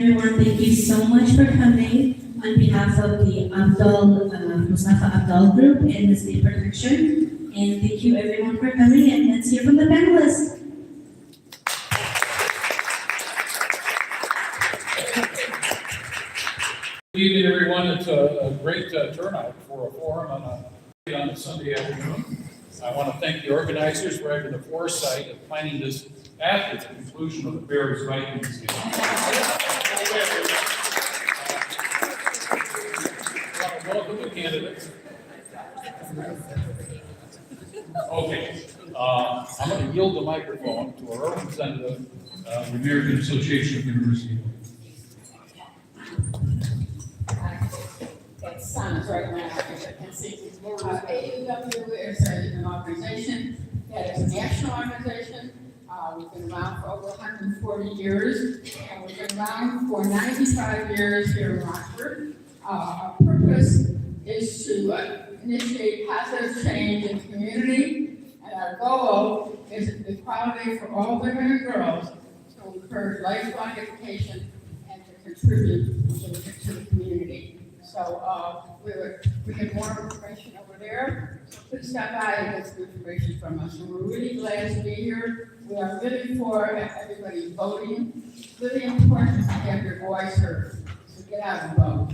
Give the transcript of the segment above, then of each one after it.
Everyone, thank you so much for coming on behalf of the Mustafa Abdul Group and the State Protection. And thank you everyone for coming, and let's hear from the panelists. Good evening, everyone. It's a great turnout for a forum on a Sunday afternoon. I want to thank the organizers for having the foresight of planning this after the conclusion of the Bears Vikings game. Welcome the candidates. Okay, I'm going to yield the microphone to our representative, the American Association of Universities. It sounds right now. AUW is an organization that is a national organization. We've been around for over 140 years, and we've been around for 95 years here in Rockford. Our purpose is to initiate positive change in the community, and our goal is equality for all women and girls to encourage lifelong education and to contribute to the community. So we have more information over there. So please stop by and get some information from us. And we're really glad to be here. We are really for everybody voting. It's really important to have your voice heard. So get out and vote.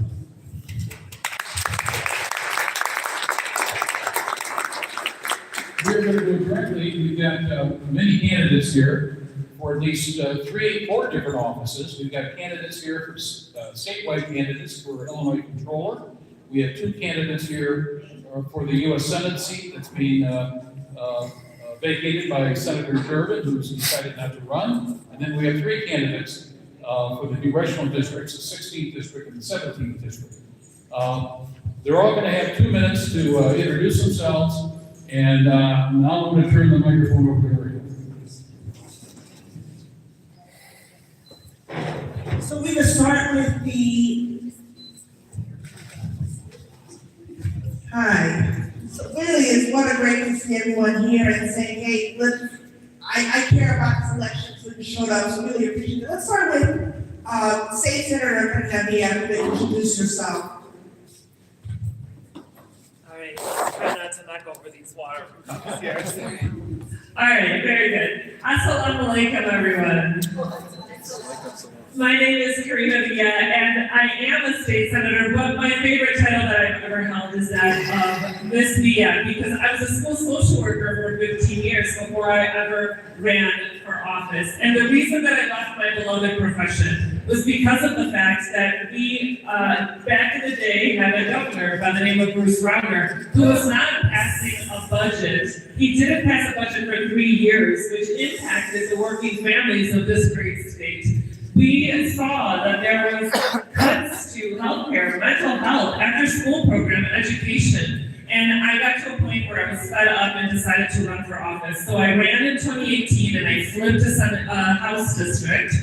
We're going to go directly. We've got many candidates here for at least 4 different offices. We've got candidates here for statewide candidates for Illinois Controller. We have 2 candidates here for the U.S. Senate seat that's being vacated by Senator Durbin, who's decided not to run. And then we have 3 candidates for the congressional districts, the 16th district and the 17th district. They're all going to have 2 minutes to introduce themselves. And now I'm going to turn the microphone over to her. So we're going to start with hi. So really, it's what a great to see everyone here and saying, hey, I care about this election, so you showed up, so really appreciate it. Let's start with State Senator Congressman. Introduce yourself. All right, try not to knock over these water cups here. All right, very good. Assalamu alaikum, everyone. My name is Karina Villa, and I am a state senator, but my favorite title that I've ever held is that of Miss Villa, because I was a school social worker for 15 years before I ever ran for office. And the reason that I left my beloved profession was because of the fact that we, back in the day, had a governor by the name of Bruce Rauner, who was not passing a budget. He didn't pass a budget for 3 years, which impacted the working families of this great state. We saw that there was cuts to healthcare, mental health, after-school program, education. And I got to a point where I was fed up and decided to run for office. So I ran in 2018 and I flipped to House District.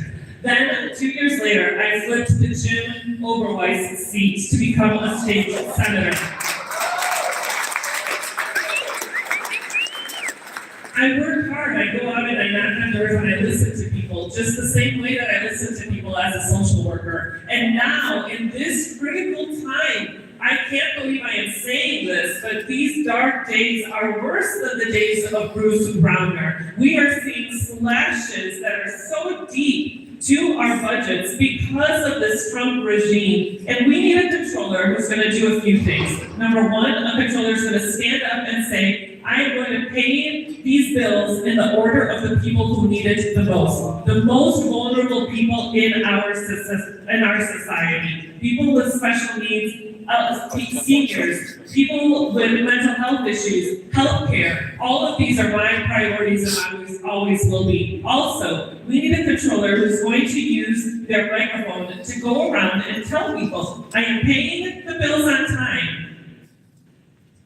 Then 2 years later, I flipped the Jim Oberweis seat to become a state senator. I work hard, I go out and I knock on doors and I listen to people, just the same way that I listen to people as a social worker. And now, in this critical time, I can't believe I am saying this, but these dark days are worse than the days of Bruce Rauner. We are seeing slashes that are so deep to our budgets because of this Trump regime. And we need a controller who's going to do a few things. Number one, a controller is going to stand up and say, I am going to pay these bills in the order of the people who need it the most vulnerable people in our society, people with special needs, seniors, people with mental health issues, healthcare. All of these are my priorities and always will be. Also, we need a controller who's going to use their microphone to go around and tell people, I am paying the bills on time,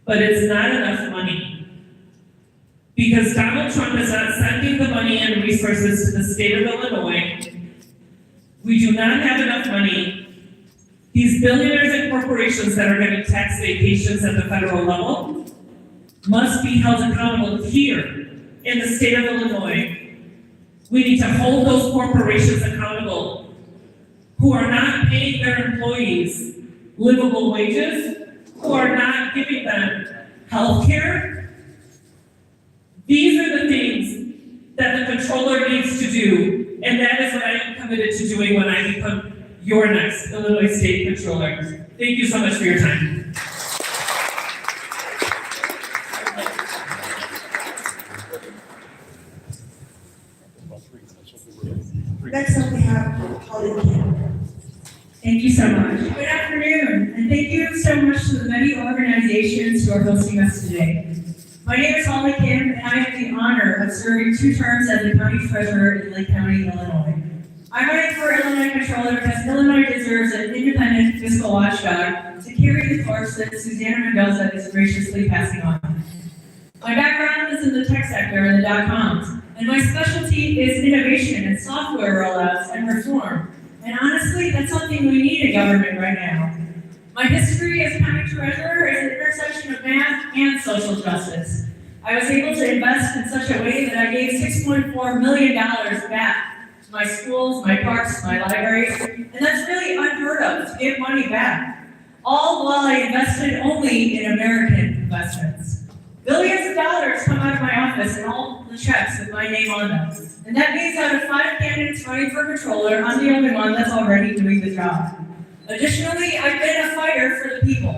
but it's not enough money. Because Donald Trump is not sending the money and resources to the state of Illinois. We do not have enough money. These billionaires and corporations that are getting tax vacations at the federal level must be held accountable here in the state of Illinois. We need to hold those corporations accountable who are not paying their employees livable wages, who are not giving them health care. These are the things that the controller needs to do, and that is what I am committed to doing when I become your next Illinois State Controller. Thank you so much for your time. Next up, we have Holly Kim. Thank you so much. Good afternoon, and thank you so much to the many organizations who are hosting us today. My name is Holly Kim, and I have the honor of serving 2 terms as the County Treasurer in Lake County, Illinois. I'm running for Illinois Controller because Illinois deserves an independent fiscal watchdog to carry the torch that Susanna Mendoza is graciously passing on. My background is in the tech sector and the dot-coms, and my specialty is innovation and software rollouts and reform. And honestly, that's something we need in government right now. My history as county treasurer is an intersection of math and social justice. I was able to invest in such a way that I gave $6.4 million back to my schools, my parks, my libraries, and that's really unheard of, to give money back. All while I invested only in American investments. Billions of dollars come out of my office and all the checks with my name on them. And that means out of 5 candidates running for controller, I'm the only one that's already doing the job. Additionally, I've been a fighter for the people.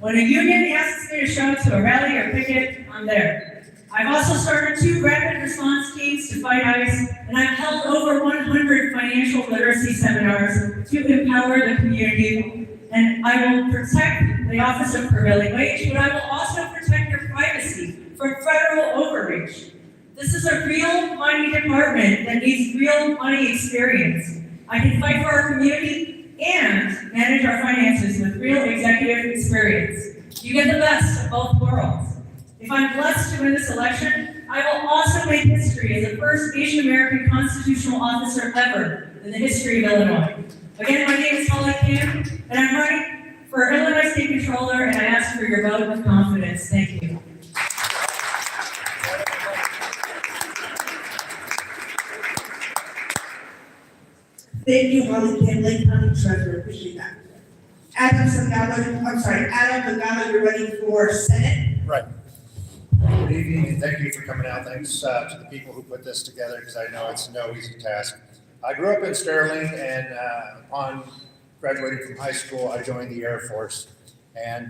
When a union asks me to show up to a rally or picket, I'm there. I've also started 2 rapid response teams to fight ICE, and I've held over 100 financial literacy seminars to empower the community. And I will protect the Office of Prevailing Wage, but I will also protect your privacy from federal overreach. This is a real money department that needs real money experience. I can fight for our community and manage our finances with real executive experience. You get the best of both worlds. If I'm blessed to win this election, I will also make history as the first Asian American constitutional officer ever in the history of Illinois. Again, my name is Holly Kim, and I'm running for Illinois State Controller, and I ask for your vote of confidence. Thank you. Thank you, Holly Kim, Lake County Treasurer, appreciate that. Adam Zagalo, you're running for Senate. Right. Good evening, and thank you for coming out. Thanks to the people who put this together, because I know it's no easy task. I grew up in Sterling, and upon graduating from high school, I joined the Air Force and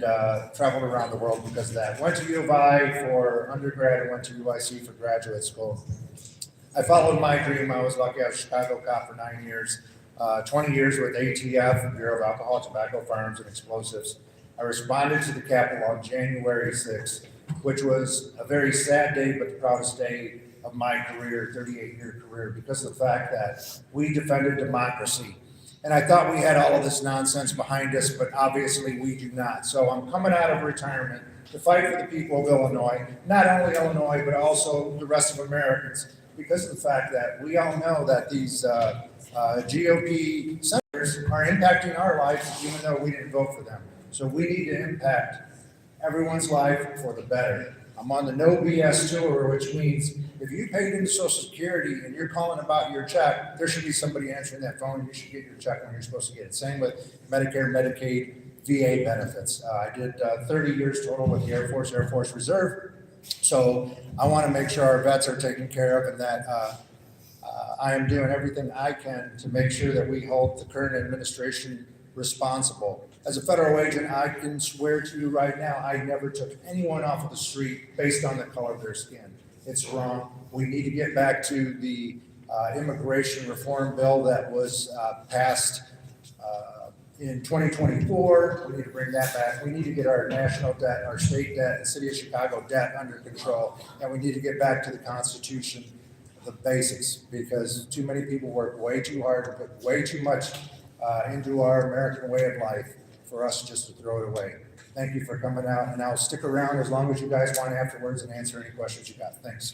traveled around the world because of that. Went to U of I for undergrad and went to UIC for graduate school. I followed my dream. I was lucky. I was a Chicago cop for 9 years, 20 years with ATF, Bureau of Alcohol, Tobacco, Firearms, and Explosives. I responded to the Capitol on January 6th, which was a very sad day, but the proudest day of my career, 38-year career, because of the fact that we defended democracy. And I thought we had all of this nonsense behind us, but obviously we do not. So I'm coming out of retirement to fight for the people of Illinois, not only Illinois, but also the rest of Americans, because of the fact that we all know that these GOP senators are impacting our lives, even though we didn't vote for them. So we need to impact everyone's life for the better. I'm on the no BS tour, which means if you paid into Social Security and you're calling about your check, there should be somebody answering that phone, and you should get your check when you're supposed to get it. Same with Medicare, Medicaid, VA benefits. I did 30 years total with the Air Force Reserve. So I want to make sure our vets are taken care of, and that I am doing everything I can to make sure that we hold the current administration responsible. As a federal agent, I can swear to you right now, I never took anyone off of the street based on the color of their skin. It's wrong. We need to get back to the immigration reform bill that was passed in 2024. We need to bring that back. We need to get our national debt, our state debt, and City of Chicago debt under control. And we need to get back to the Constitution, the basics, because too many people work way too hard and put way too much into our American way of life for us just to throw it away. Thank you for coming out, and I'll stick around as long as you guys want afterwards and answer any questions you got. Thanks.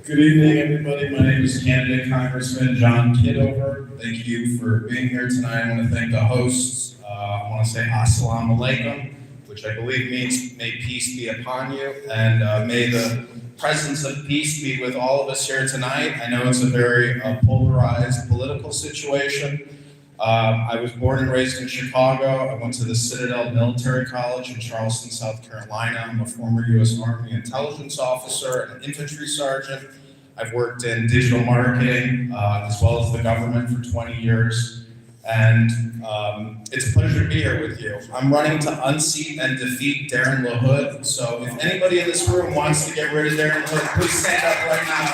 Good evening, everybody. My name is candidate Congressman John Kitover. Thank you for being here tonight. I want to thank the hosts. I want to say Assalamu Alaikum, which I believe means may peace be upon you, and may the presence of peace be with all of us here tonight. I know it's a very polarized political situation. I was born and raised in Chicago. I went to the Citadel Military College in Charleston, South Carolina. I'm a former U.S. Army intelligence officer and an infantry sergeant. I've worked in digital marketing as well as the government for 20 years. And it's a pleasure to be here with you. I'm running to unseat and defeat Darren LaHood. So if anybody in this room wants to get rid of Darren LaHood, please stand up right now.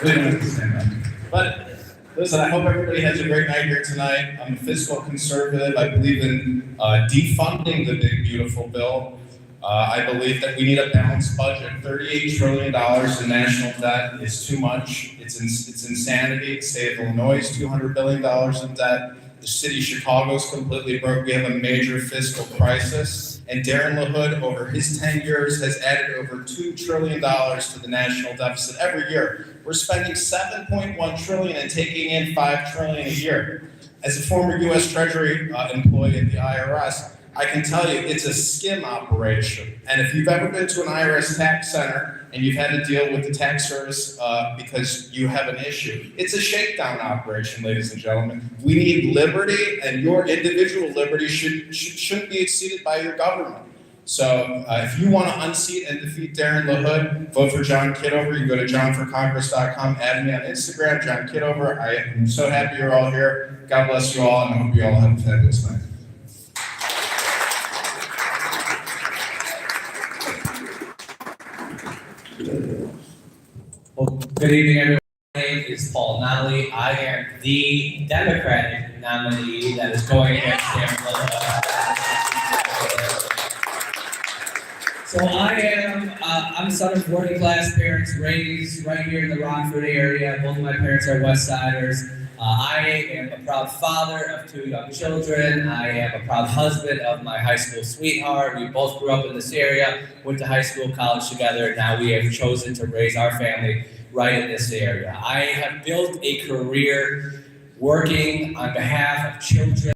We don't have to stand up. But listen, I hope everybody has a great night here tonight. I'm a fiscal conservative. I believe in defunding the big, beautiful bill. I believe that we need a balanced budget. $38 trillion in national debt is too much. It's insanity. The state of Illinois is $200 billion in debt. The city of Chicago is completely broke. We have a major fiscal crisis. And Darren LaHood, over his 10 years, has added over $2 trillion to the national deficit every year. We're spending $7.1 trillion and taking in $5 trillion a year. As a former U.S. Treasury employee at the IRS, I can tell you it's a skim operation. And if you've ever been to an IRS tax center and you've had to deal with the tax service because you have an issue, it's a shakedown operation, ladies and gentlemen. We need liberty, and your individual liberty shouldn't be exceeded by your government. So if you want to unseat and defeat Darren LaHood, vote for John Kitover. You can go to johnforcongress.com, add me on Instagram, John Kitover. I am so happy you're all here. God bless you all, and I hope you all have a fabulous night. Well, good evening, everyone. My name is Paul Nolley. I am the Democratic nominee that is going against Darren LaHood. So I'm the son of working class parents, raised right here in the Rockford area. Both of my parents are West Siders. I am a proud father of 2 young children. I am a proud husband of my high school sweetheart. We both grew up in this area, went to high school, college together. Now we have chosen to raise our family right in this area. I have built a career working on behalf of children,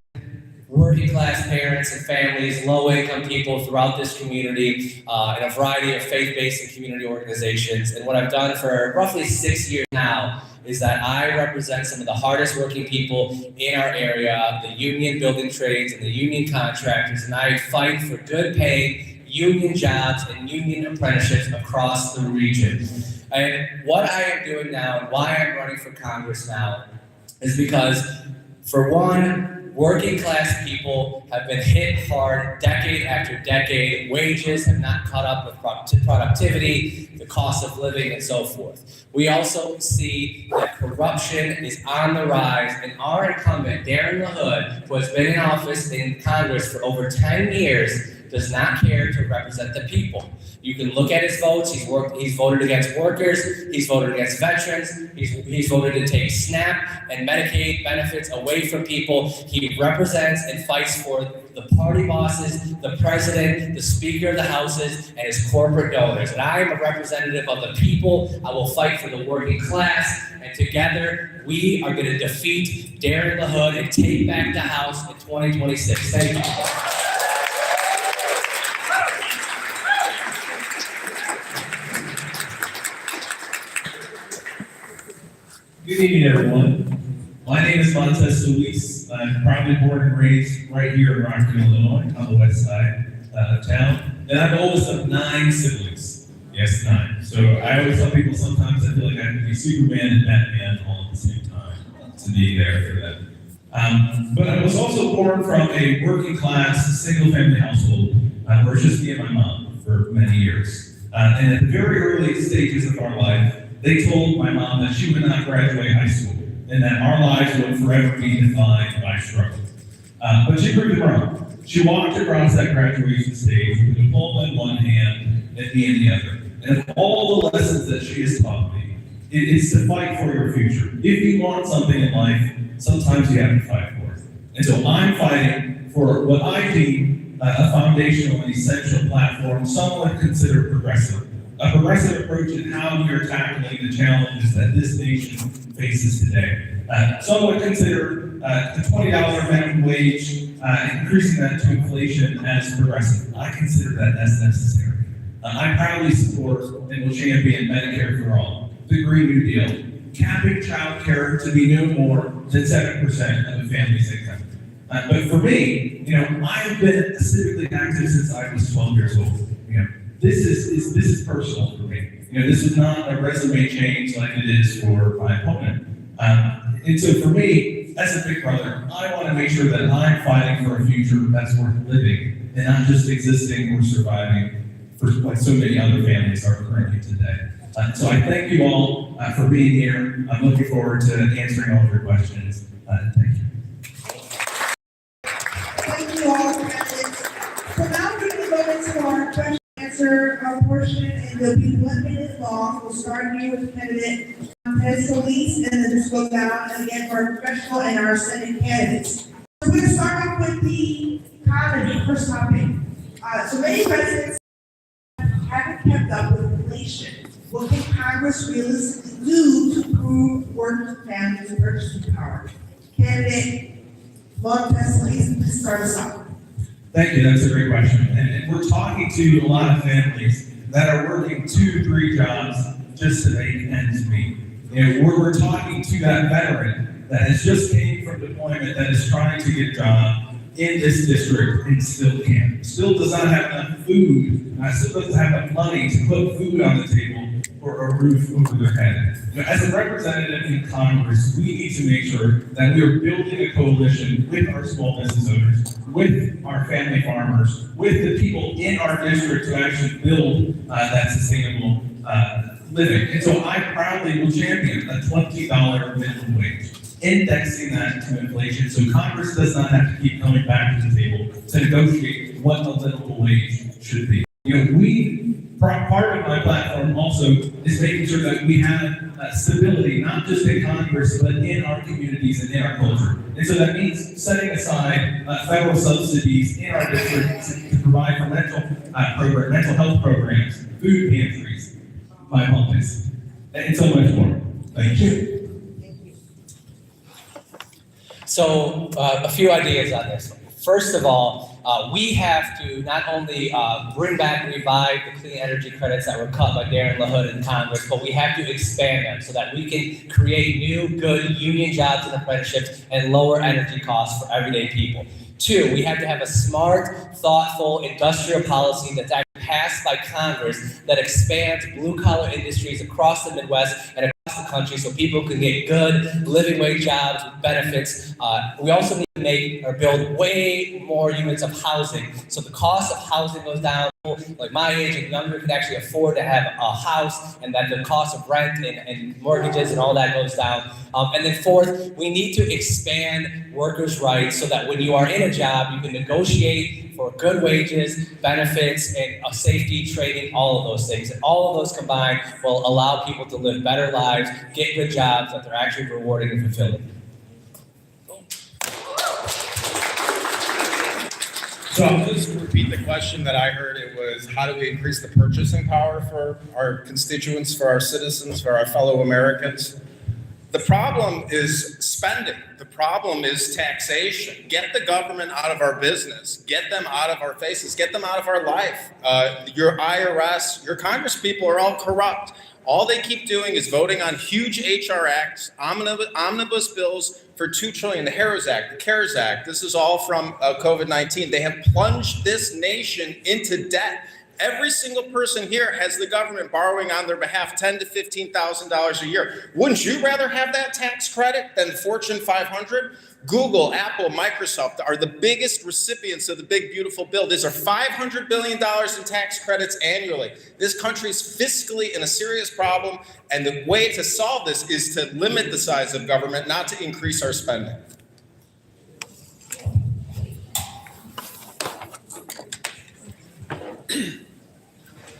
working class parents and families, low-income people throughout this community in a variety of faith-based and community organizations. And what I've done for roughly 6 years now is that I represent some of the hardest working people in our area, the union building trades and the union contractors, and I fight for good paying union jobs and union apprenticeships across the region. And what I am doing now and why I'm running for Congress now is because, for one, working class people have been hit hard decade after decade. Wages have not caught up with productivity, the cost of living, and so forth. We also see that corruption is on the rise, and our incumbent, Darren LaHood, who has been in office in Congress for over 10 years, does not care to represent the people. You can look at his votes. He's voted against workers. He's voted against veterans. He's voted to take SNAP and Medicaid benefits away from people. He represents and fights for the party bosses, the president, the Speaker of the Houses, and his corporate donors. And I am a representative of the people. I will fight for the working class. And together, we are going to defeat Darren LaHood and take back the House in 2026. Thank you. Good evening, everyone. My name is Montez Solis. I'm proudly born and raised right here in Rockford, Illinois, on the west side of town. And I'm the oldest of 9 siblings. Yes, 9. So I always tell people sometimes I feel like I have to be Superman and Batman all at the same time to be there for them. But I was also born from a working class, single family household where it was just me and my mom for many years. And at the very early stages of our life, they told my mom that she would not graduate high school and that our lives would forever be defined by struggle. But she proved it wrong. She walked across that graduation stage with a diploma in one hand and me in the other. And of all the lessons that she has taught me, it's to fight for your future. If you want something in life, sometimes you have to fight for it. And so I'm fighting for what I deem a foundational and essential platform some would consider progressive. A progressive approach in how we are tackling the challenges that this nation faces today. Some would consider the $20 minimum wage, increasing that to inflation as progressive. I consider that as necessary. I proudly support and will champion Medicare for all, the Green New Deal, capping child care to be no more than 7% of a family's income. But for me, I've been civically active since I was 12 years old. This is personal for me. This is not a resume change like it is for my opponent. And so for me, as a big brother, I want to make sure that I'm fighting for a future that's worth living and not just existing or surviving for like so many other families are currently today. So I thank you all for being here. I'm looking forward to answering all of your questions. Thank you. Thank you all, candidates. So now we can go into our question and answer portion, and there'll be 1 minute long. We'll start here with candidate Solis, and then just go down and again for our professional and our Senate candidates. So we're going to start off with the economy, first topic. So many residents haven't kept up with inflation. What can Congress realistically do to improve working families' purchasing power? Candidate Solis, please start us off. Thank you, that's a great question. And we're talking to a lot of families that are working 2-3 jobs just to make ends meet. We're talking to that veteran that has just came from deployment that is trying to get a job in this district and still can't. Still does not have enough food, still doesn't have enough money to put food on the table or a roof over their head. As a representative in Congress, we need to make sure that we are building a coalition with our small business owners, with our family farmers, with the people in our district to actually build that sustainable living. And so I proudly will champion a $20 minimum wage, indexing that to inflation so Congress does not have to keep coming back to the table to negotiate what the livable wage should be. Part of my platform also is making sure that we have stability, not just in Congress, but in our communities and in our culture. And so that means setting aside federal subsidies in our district to provide for mental health programs, food pantries, my apologies, and so much more. Thank you. So a few ideas on this. First of all, we have to not only bring back and revive the clean energy credits that were cut by Darren LaHood in Congress, but we have to expand them so that we can create new, good union jobs and apprenticeships and lower energy costs for everyday people. 2, we have to have a smart, thoughtful industrial policy that's actually passed by Congress that expands blue-collar industries across the Midwest and across the country so people can get good living wage jobs with benefits. We also need to make or build way more units of housing so the cost of housing goes down. Like my age and younger can actually afford to have a house, and that the cost of rent and mortgages and all that goes down. And then 4th, we need to expand workers' rights so that when you are in a job, you can negotiate for good wages, benefits, and safety, training, all of those things. And all of those combined will allow people to live better lives, get good jobs that they're actually rewarding and fulfilling. So I'll just repeat the question that I heard. It was, how do we increase the purchasing power for our constituents, for our citizens, for our fellow Americans? The problem is spending. The problem is taxation. Get the government out of our business. Get them out of our faces. Get them out of our life. Your IRS, your Congress people are all corrupt. All they keep doing is voting on huge HR acts, omnibus bills for $2 trillion, the HEROES Act, the CARES Act. This is all from COVID-19. They have plunged this nation into debt. Every single person here has the government borrowing on their behalf $10,000 to $15,000 a year. Wouldn't you rather have that tax credit than Fortune 500? Google, Apple, Microsoft are the biggest recipients of the big, beautiful bill. These are $500 billion in tax credits annually. This country's fiscally in a serious problem, and the way to solve this is to limit the size of government, not to increase our spending.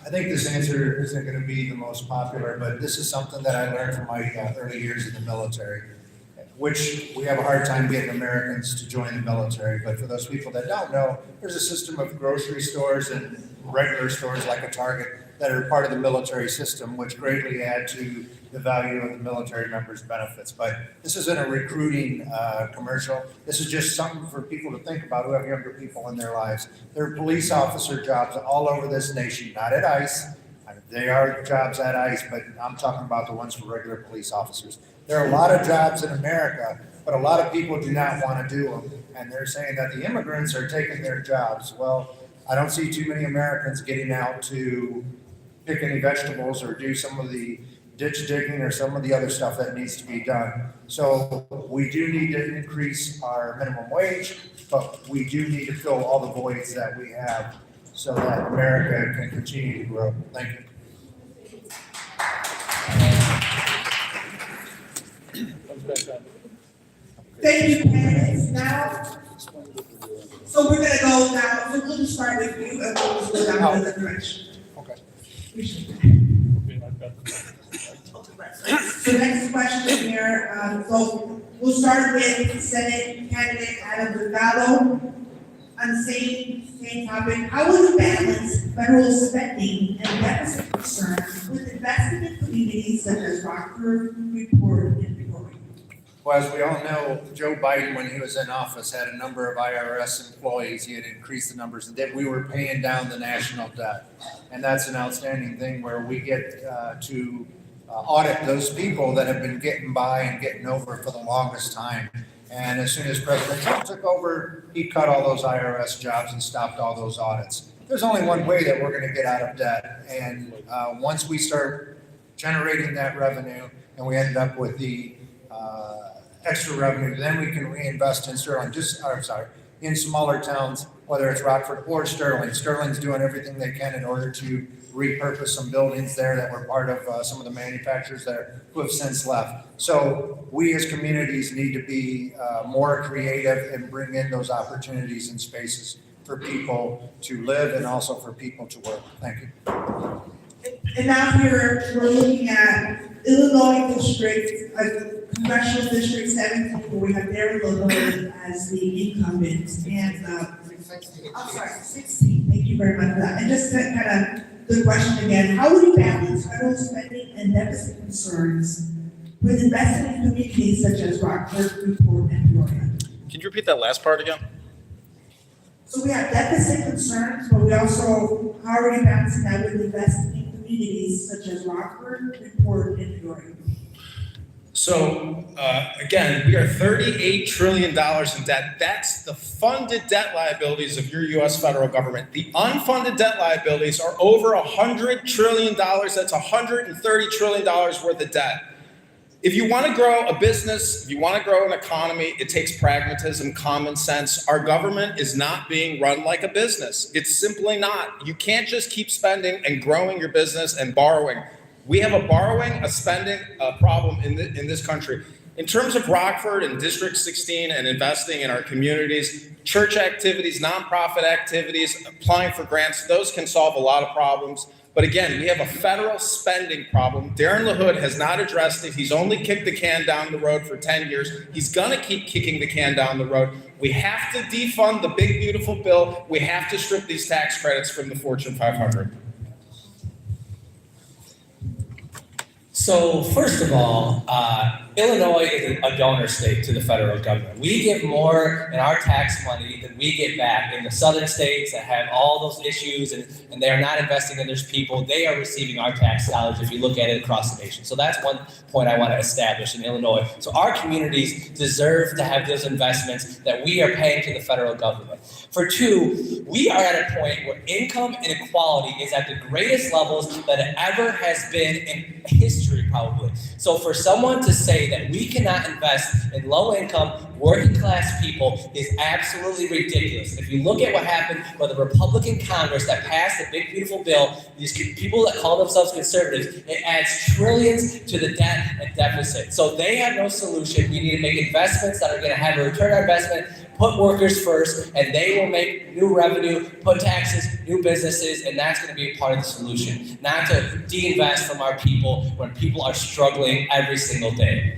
I think this answer isn't going to be the most popular, but this is something that I learned from my early years in the military, which we have a hard time getting Americans to join the military. But for those people that don't know, there's a system of grocery stores and regular stores like a Target that are part of the military system, which greatly add to the value of the military members' benefits. But this isn't a recruiting commercial. This is just something for people to think about who have younger people in their lives. There are police officer jobs all over this nation, not at ICE. They are jobs at ICE, but I'm talking about the ones for regular police officers. There are a lot of jobs in America, but a lot of people do not want to do them. And they're saying that the immigrants are taking their jobs. Well, I don't see too many Americans getting out to pick any vegetables or do some of the ditch digging or some of the other stuff that needs to be done. So we do need to increase our minimum wage, but we do need to fill all the voids that we have so that America can continue to grow. Thank you. Thank you, candidates. Now, so we're gonna go now, so we'll just start with you and we'll just go down the other direction. Okay. Appreciate that. So next question here, so we'll start with Senate candidate Adam Delgado. On the same topic, how will you balance federal spending and deficit concerns with investment in communities such as Rockford, Newport, and Victoria? Well, as we all know, Joe Biden, when he was in office, had a number of IRS employees. He had increased the numbers, and that we were paying down the national debt. And that's an outstanding thing where we get to audit those people that have been getting by and getting over for the longest time. And as soon as President Trump took over, he cut all those IRS jobs and stopped all those audits. There's only one way that we're going to get out of debt. And once we start generating that revenue and we end up with the extra revenue, then we can reinvest in Sterling, in smaller towns, whether it's Rockford or Sterling. Sterling's doing everything they can in order to repurpose some buildings there that were part of some of the manufacturers who have since left. So we as communities need to be more creative and bring in those opportunities and spaces for people to live and also for people to work. Thank you. And now we're looking at Illinois district, congressional district 17, where we have Darren Logan as the incumbent, and, I'm sorry, 16, thank you very much for that. And just to kind of, the question again, how will you balance federal spending and deficit concerns with investment in communities such as Rockford, Newport, and Peoria? Can you repeat that last part again? So we have deficit concerns, but we also, how are you balancing that with investing in communities such as Rockford, Newport, and Peoria? So, again, we are $38 trillion in debt. That's the funded debt liabilities of your U.S. federal government. The unfunded debt liabilities are over $100 trillion. That's $130 trillion worth of debt. If you want to grow a business, if you want to grow an economy, it takes pragmatism, common sense. Our government is not being run like a business. It's simply not. You can't just keep spending and growing your business and borrowing. We have a borrowing, a spending problem in this country. In terms of Rockford and District 16 and investing in our communities, church activities, nonprofit activities, applying for grants, those can solve a lot of problems. But again, we have a federal spending problem. Darren LaHood has not addressed it. He's only kicked the can down the road for 10 years. He's going to keep kicking the can down the road. We have to defund the big, beautiful bill. We have to strip these tax credits from the Fortune 500. So first of all, Illinois is a donor state to the federal government. We give more in our tax money than we get back. In the southern states that have all those issues and they are not investing in their people, they are receiving our tax dollars if you look at it across the nation. So that's one point I want to establish in Illinois. So our communities deserve to have those investments that we are paying to the federal government. For two, we are at a point where income inequality is at the greatest levels that it ever has been in history, probably. So for someone to say that we cannot invest in low-income, working-class people is absolutely ridiculous. If you look at what happened with the Republican Congress that passed the big, beautiful bill, these people that call themselves conservatives, it adds trillions to the debt and deficit. So they have no solution. We need to make investments that are going to have a return on investment, put workers first, and they will make new revenue, put taxes, new businesses, and that's going to be a part of the solution. Not to de-invest from our people when people are struggling every single day.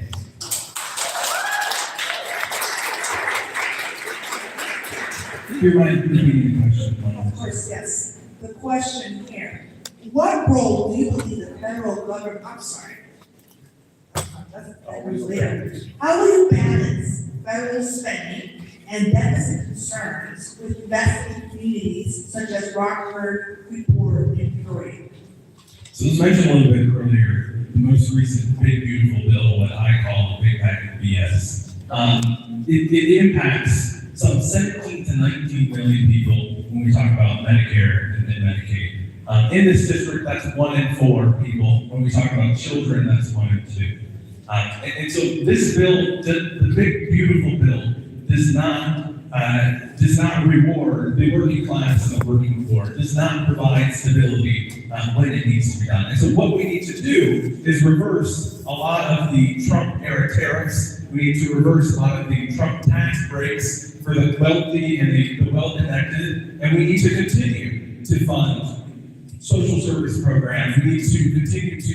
Do you mind repeating the question? Of course, yes. The question here what role do you believe the federal government, I'm sorry. How will you balance federal spending and deficit concerns with investing in communities such as Rockford, Rockford, and Kitover? So as mentioned a little bit earlier, the most recent big beautiful bill, what I call a big pack of BS, it impacts some 17 to 19 million people when we talk about Medicare and Medicaid. In this district, that's 1 in 4 people. When we talk about children, that's 1 in 2. And so this bill, the big beautiful bill, does not reward the working class and the working poor, does not provide stability when it needs to be done. And so what we need to do is reverse a lot of the Trump era tariffs. We need to reverse a lot of the Trump tax breaks for the wealthy and the well-connected, and we need to continue to fund social service programs. We need to continue to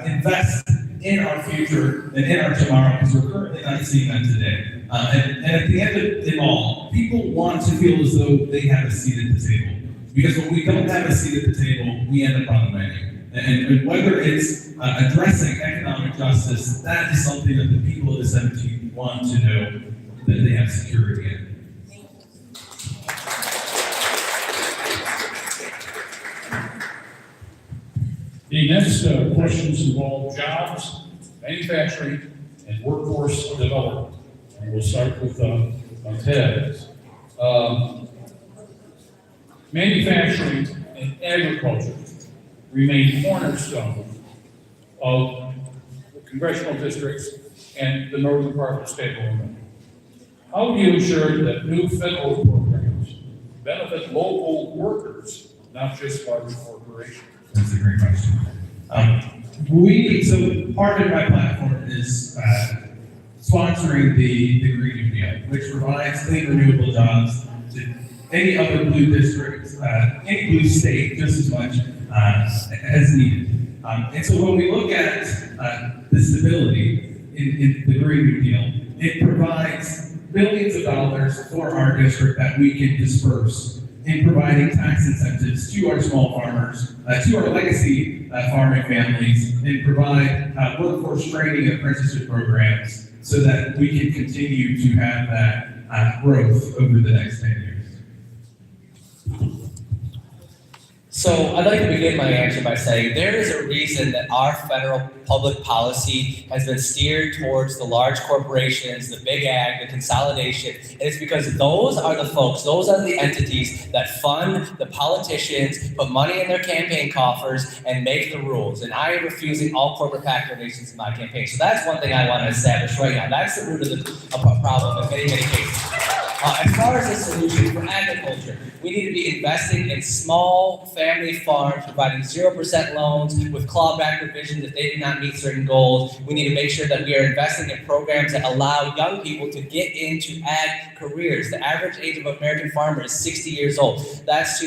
invest in our future and in our tomorrow, because we're currently not seeing that today. And at the end of it all, people want to feel as though they have a seat at the table. Because when we don't have a seat at the table, we end up on the menu. And whether it's addressing economic justice, that is something that the people of the 17th want to know that they have security in. The next questions involve jobs, manufacturing, and workforce development. And we'll start with Ted. Manufacturing and agriculture remain cornerstone of the congressional districts and the northern part of the state of Illinois. How do you ensure that new federal programs benefit local workers, not just large corporations? That's a great question. So part of my platform is sponsoring the Green New Deal, which provides clean renewable jobs to any other blue district, any blue state, just as much as needed. And so when we look at the stability in the Green New Deal, it provides billions of dollars for our district that we can disperse in providing tax incentives to our small farmers, to our legacy farming families, and provide workforce training and apprenticeship programs so that we can continue to have that growth over the next 10 years. So I'd like to begin my answer by saying there is a reason that our federal public policy has been steered towards the large corporations, the big ag, the consolidation. And it's because those are the folks, those are the entities that fund the politicians, put money in their campaign coffers, and make the rules. And I am refusing all corporate PAC donations in my campaign. So that's one thing I want to establish right now. That's the root of the problem in many, many cases. As far as the solution for agriculture, we need to be investing in small family farms, providing 0% loans with clawback provisions if they do not meet certain goals. We need to make sure that we are investing in programs that allow young people to get into ag careers. The average age of an American farmer is 60 years old. That's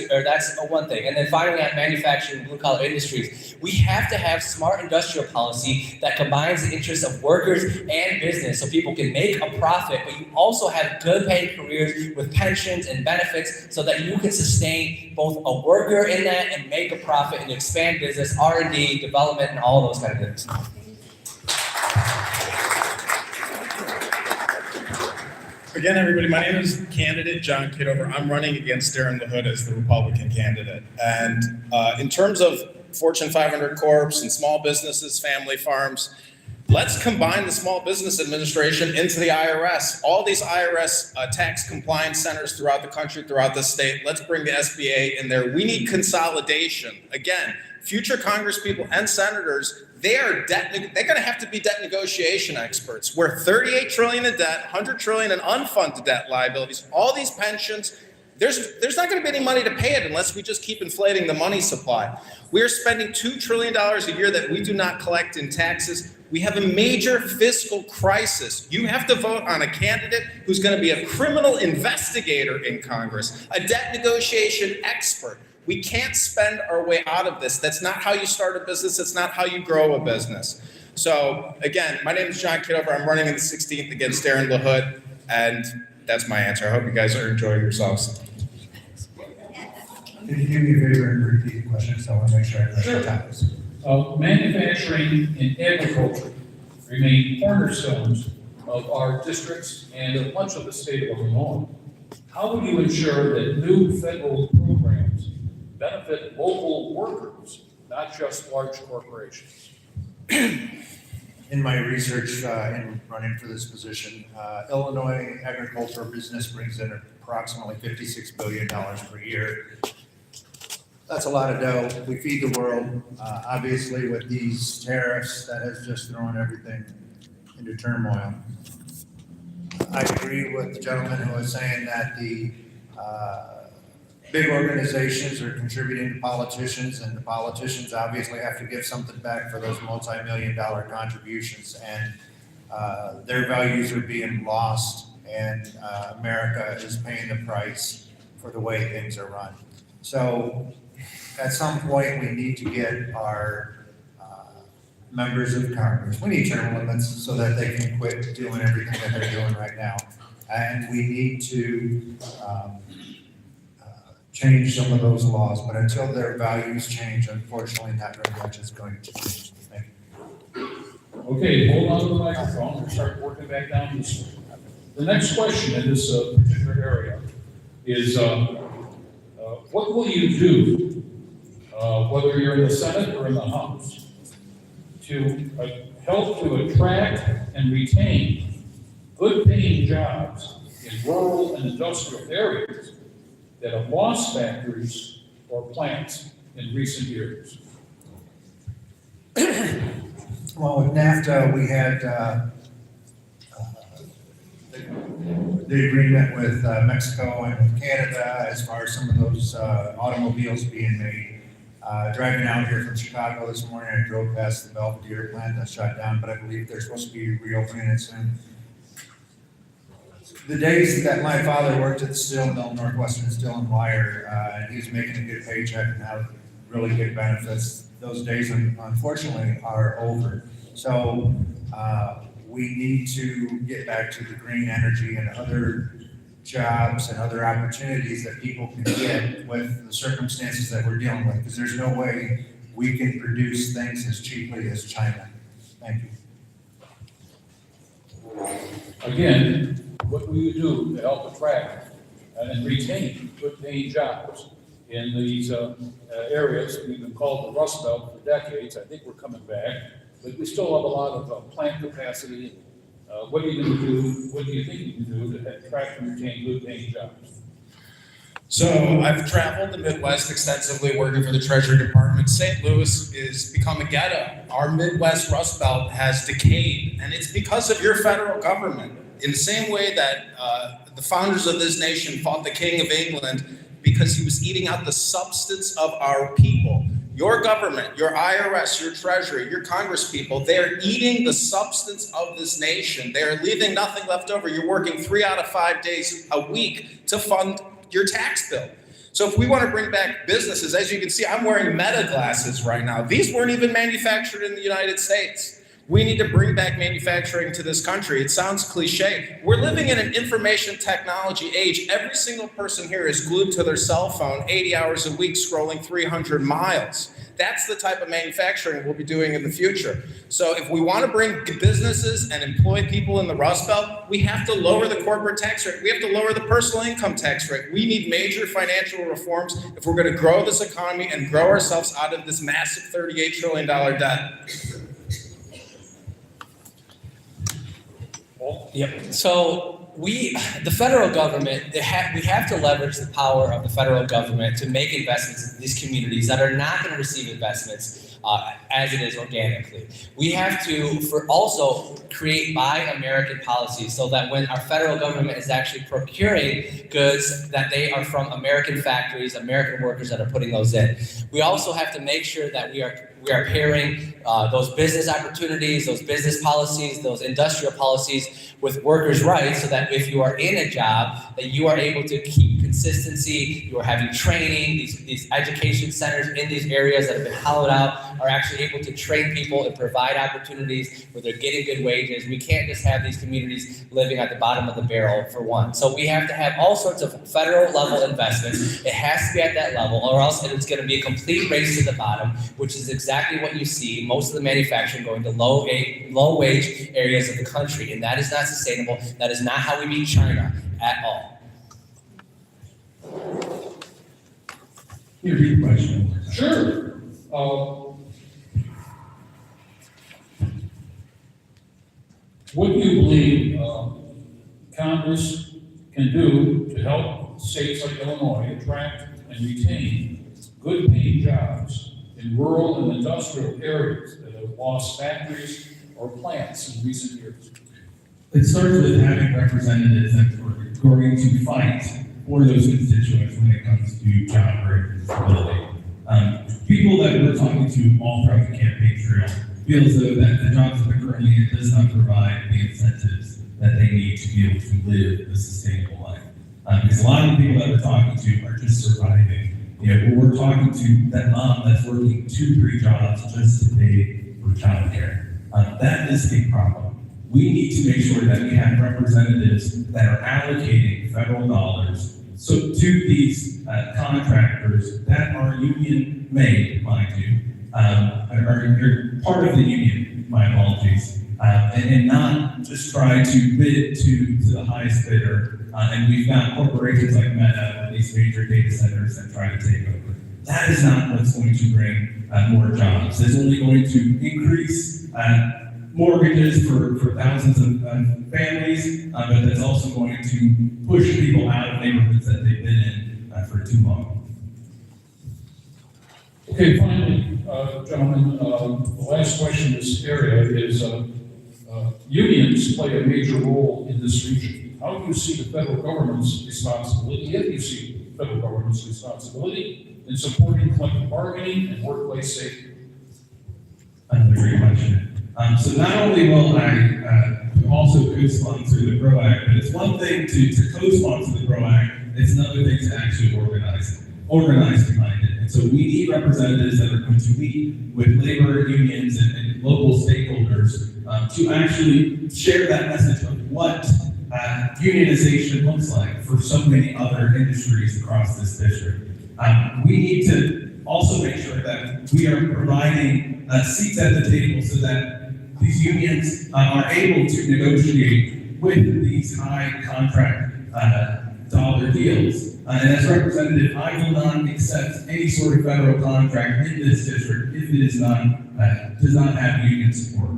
one thing. And then finally, at manufacturing and blue-collar industries, we have to have smart industrial policy that combines the interests of workers and business so people can make a profit, but you also have good paying careers with pensions and benefits so that you can sustain both a worker in that and make a profit and expand business, R&D, development, and all those kind of things. Again, everybody, my name is candidate John Kitover. I'm running against Darren LaHood as the Republican candidate. And in terms of Fortune 500 corps and small businesses, family farms, let's combine the Small Business Administration into the IRS. All these IRS tax compliance centers throughout the country, throughout the state, let's bring the SBA in there. We need consolidation. Again, future congresspeople and senators, they're going to have to be debt negotiation experts. We're $38 trillion in debt, $100 trillion in unfunded debt liabilities, all these pensions. There's not going to be any money to pay it unless we just keep inflating the money supply. We're spending $2 trillion a year that we do not collect in taxes. We have a major fiscal crisis. You have to vote on a candidate who's going to be a criminal investigator in Congress, a debt negotiation expert. We can't spend our way out of this. That's not how you start a business. That's not how you grow a business. So again, my name is John Kitover. I'm running in the 16th against Darren LaHood, and that's my answer. I hope you guys are enjoying yourselves. Can you do me a favor and repeat the question, so I want to make sure I address Sure. the topics? Manufacturing and agriculture remain cornerstones of our districts and of much of the state of Illinois. How will you ensure that new federal programs benefit local workers, not just large corporations? In my research in running for this position, Illinois agricultural business brings in approximately $56 billion per year. That's a lot of dough. We feed the world. Obviously, with these tariffs, that has just thrown everything into turmoil. I agree with the gentleman who was saying that the big organizations are contributing to politicians, and the politicians obviously have to give something back for those multi-million-dollar contributions, and their values are being lost, and America is paying the price for the way things are run. So at some point, we need to get our members of Congress, we need term limits so that they can quit doing everything that they're doing right now. And we need to change some of those laws, but until their values change, unfortunately, not very much is going to change. Thank you. Okay, hold on to the microphone and start working back down this way. The next question in this particular area is, what will you do, whether you're in the Senate or in the House, to help to attract and retain good-paying jobs in rural and industrial areas that have lost factories or plants in recent years? Well, with NAFTA, we had the agreement with Mexico and with Canada as far as some of those automobiles being made. Driving out here from Chicago this morning, I drove past the Belvedere plant that's shut down, but I believe they're supposed to be reopening it soon. The days that my father worked at the steel mill, Northwestern Steel and Wire, and he was making a good paycheck and had really good benefits, those days unfortunately are over. So we need to get back to the green energy and other jobs and other opportunities that people can get with the circumstances that we're dealing with, because there's no way we can produce things as cheaply as China. Thank you. Again, what will you do to help attract and retain good-paying jobs in these areas? We've been called the Rust Belt for decades. I think we're coming back, but we still have a lot of plant capacity. What are you going to do? What do you think you can do to attract and retain good-paying jobs? So I've traveled the Midwest extensively working for the Treasury Department. St. Louis is become a ghetto. Our Midwest Rust Belt has decayed, and it's because of your federal government. In the same way that the founders of this nation fought the King of England because he was eating out the substance of our people. Your government, your IRS, your Treasury, your Congress people, they're eating the substance of this nation. They're leaving nothing left over. You're working 3 out of 5 days a week to fund your tax bill. So if we want to bring back businesses, as you can see, I'm wearing Meta glasses right now. These weren't even manufactured in the United States. We need to bring back manufacturing to this country. It sounds cliche. We're living in an information technology age. Every single person here is glued to their cell phone 80 hours a week, scrolling 300 miles. That's the type of manufacturing we'll be doing in the future. So if we want to bring businesses and employ people in the Rust Belt, we have to lower the corporate tax rate. We have to lower the personal income tax rate. We need major financial reforms if we're going to grow this economy and grow ourselves out of this massive $38 trillion debt. Yep. So the federal government, we have to leverage the power of the federal government to make investments in these communities that are not going to receive investments as it is organically. We have to also create Buy American policies so that when our federal government is actually procuring goods, that they are from American factories, American workers that are putting those in. We also have to make sure that we are pairing those business opportunities, those business policies, those industrial policies with workers' rights, so that if you are in a job, that you are able to keep consistency, you are having training, these education centers in these areas that have been hollowed out are actually able to train people and provide opportunities where they're getting good wages. We can't just have these communities living at the bottom of the barrel, for one. So we have to have all sorts of federal level investments. It has to be at that level, or else it's going to be a complete race to the bottom, which is exactly what you see. Most of the manufacturing going to low wage areas of the country, and that is not sustainable. That is not how we beat China at all. Can you repeat the question? Sure. What do you believe Congress can do to help states like Illinois attract and retain good paying jobs in rural and industrial areas that have lost factories or plants in recent years? It starts with having representatives that are going to fight for those constituents when it comes to job growth and stability. People that we're talking to all throughout the campaign trail feel as though that the jobs that they're currently in does not provide the incentives that they need to be able to live a sustainable life. Because a lot of the people that we're talking to are just surviving. We're talking to that mom that's working 2-3 jobs just to pay for childcare. That is a problem. We need to make sure that we have representatives that are allocating federal dollars to these contractors that are union made, mind you, are part of the union, my apologies, and not just try to bid to the highest bidder. And we've got corporations like Meta, these major data centers that try to take over. That is not what's going to bring more jobs. It's only going to increase mortgages for thousands of families, but that's also going to push people out of neighborhoods that they've been in for too long. Okay, finally, gentlemen, the last question in this area is unions play a major role in this region. How do you see the federal government's responsibility, if you see the federal government's responsibility in supporting collective bargaining and workplace safety? Another great question. So not only will I also co-sponsor the GROW Act, but it's one thing to co-sponsor the GROW Act, it's another thing to actually organize behind it. And so we need representatives that are going to meet with labor unions and local stakeholders to actually share that message of what unionization looks like for so many other industries across this district. We need to also make sure that we are providing seats at the table so that these unions are able to negotiate with these high contract dollar deals. And as representative, I will not accept any sort of federal contract in this district if it is does not have union support.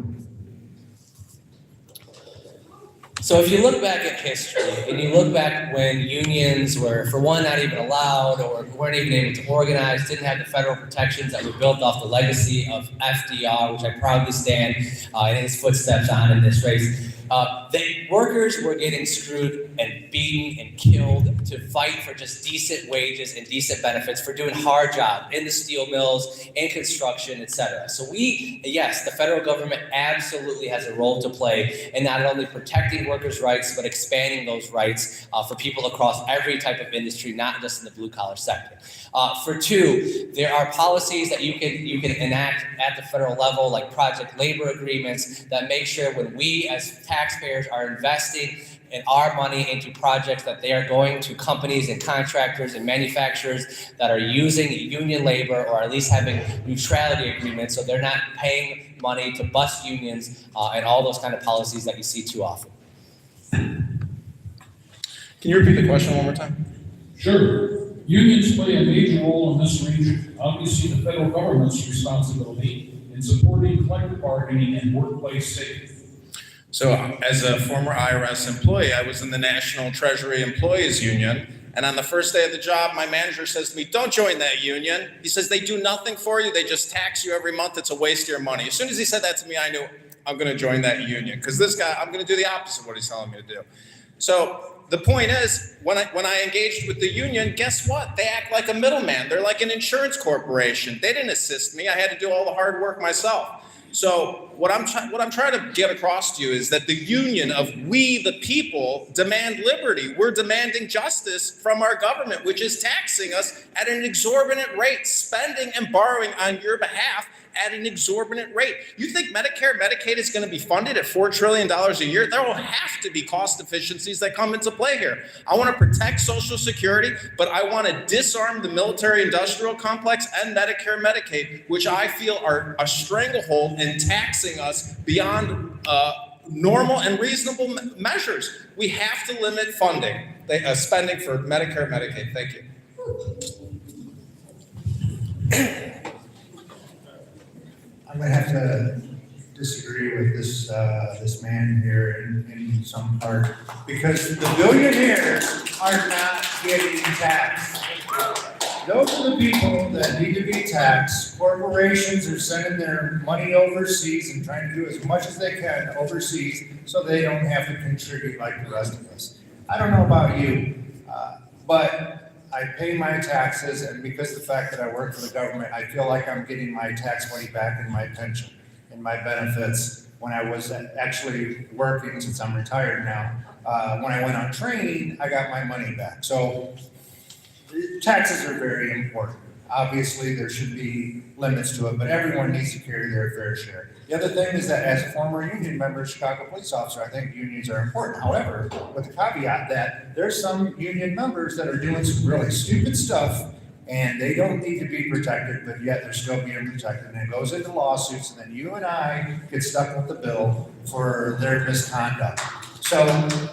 So if you look back at history, and you look back when unions were, for one, not even allowed, or weren't even able to organize, didn't have the federal protections that were built off the legacy of FDR, which I proudly stand in his footsteps on in this race, the workers were getting screwed and beaten and killed to fight for just decent wages and decent benefits for doing hard jobs in the steel mills, in construction, etc. So yes, the federal government absolutely has a role to play in not only protecting workers' rights, but expanding those rights for people across every type of industry, not just in the blue-collar sector. For two, there are policies that you can enact at the federal level, like project labor agreements, that make sure when we as taxpayers are investing in our money into projects that they are going to companies and contractors and manufacturers that are using union labor, or at least having neutrality agreements, so they're not paying money to bust unions and all those kind of policies that you see too often. Can you repeat the question one more time? Sure. Unions play a major role in this region. How do you see the federal government's responsibility in supporting collective bargaining and workplace safety? So as a former IRS employee, I was in the National Treasury Employees Union. And on the first day of the job, my manager says to me, "Don't join that union." He says, "They do nothing for you. They just tax you every month. It's a waste of your money." As soon as he said that to me, I knew I'm going to join that union, because this guy, I'm going to do the opposite of what he's telling me to do. So the point is, when I engaged with the union, guess what? They act like a middleman. They're like an insurance corporation. They didn't assist me. I had to do all the hard work myself. So what I'm trying to get across to you is that the union of we the people demand liberty. We're demanding justice from our government, which is taxing us at an exorbitant rate, spending and borrowing on your behalf, at an exorbitant rate. You think Medicare, Medicaid is going to be funded at $4 trillion a year? There will have to be cost efficiencies that come into play here. I want to protect Social Security, but I want to disarm the military-industrial complex and Medicare, Medicaid, which I feel are a stranglehold and taxing us beyond normal and reasonable measures. We have to limit funding, spending for Medicare, Medicaid. Thank you. I'm gonna have to disagree with this man here in some part, because the billionaires are not getting taxed. Those are the people that need to be taxed. Corporations are sending their money overseas and trying to do as much as they can overseas so they don't have to contribute like the rest of us. I don't know about you, but I pay my taxes, and because of the fact that I work for the government, I feel like I'm getting my tax money back in my pension and my benefits when I was actually working, since I'm retired now. When I went on training, I got my money back. So taxes are very important. Obviously, there should be limits to it, but everyone needs to carry their fair share. The other thing is that as a former union member, Chicago police officer, I think unions are important. However, with the caveat that there's some union members that are doing some really stupid stuff and they don't need to be protected, but yet they're still being protected. And it goes into lawsuits, and then you and I get stuck with the bill for their misconduct. So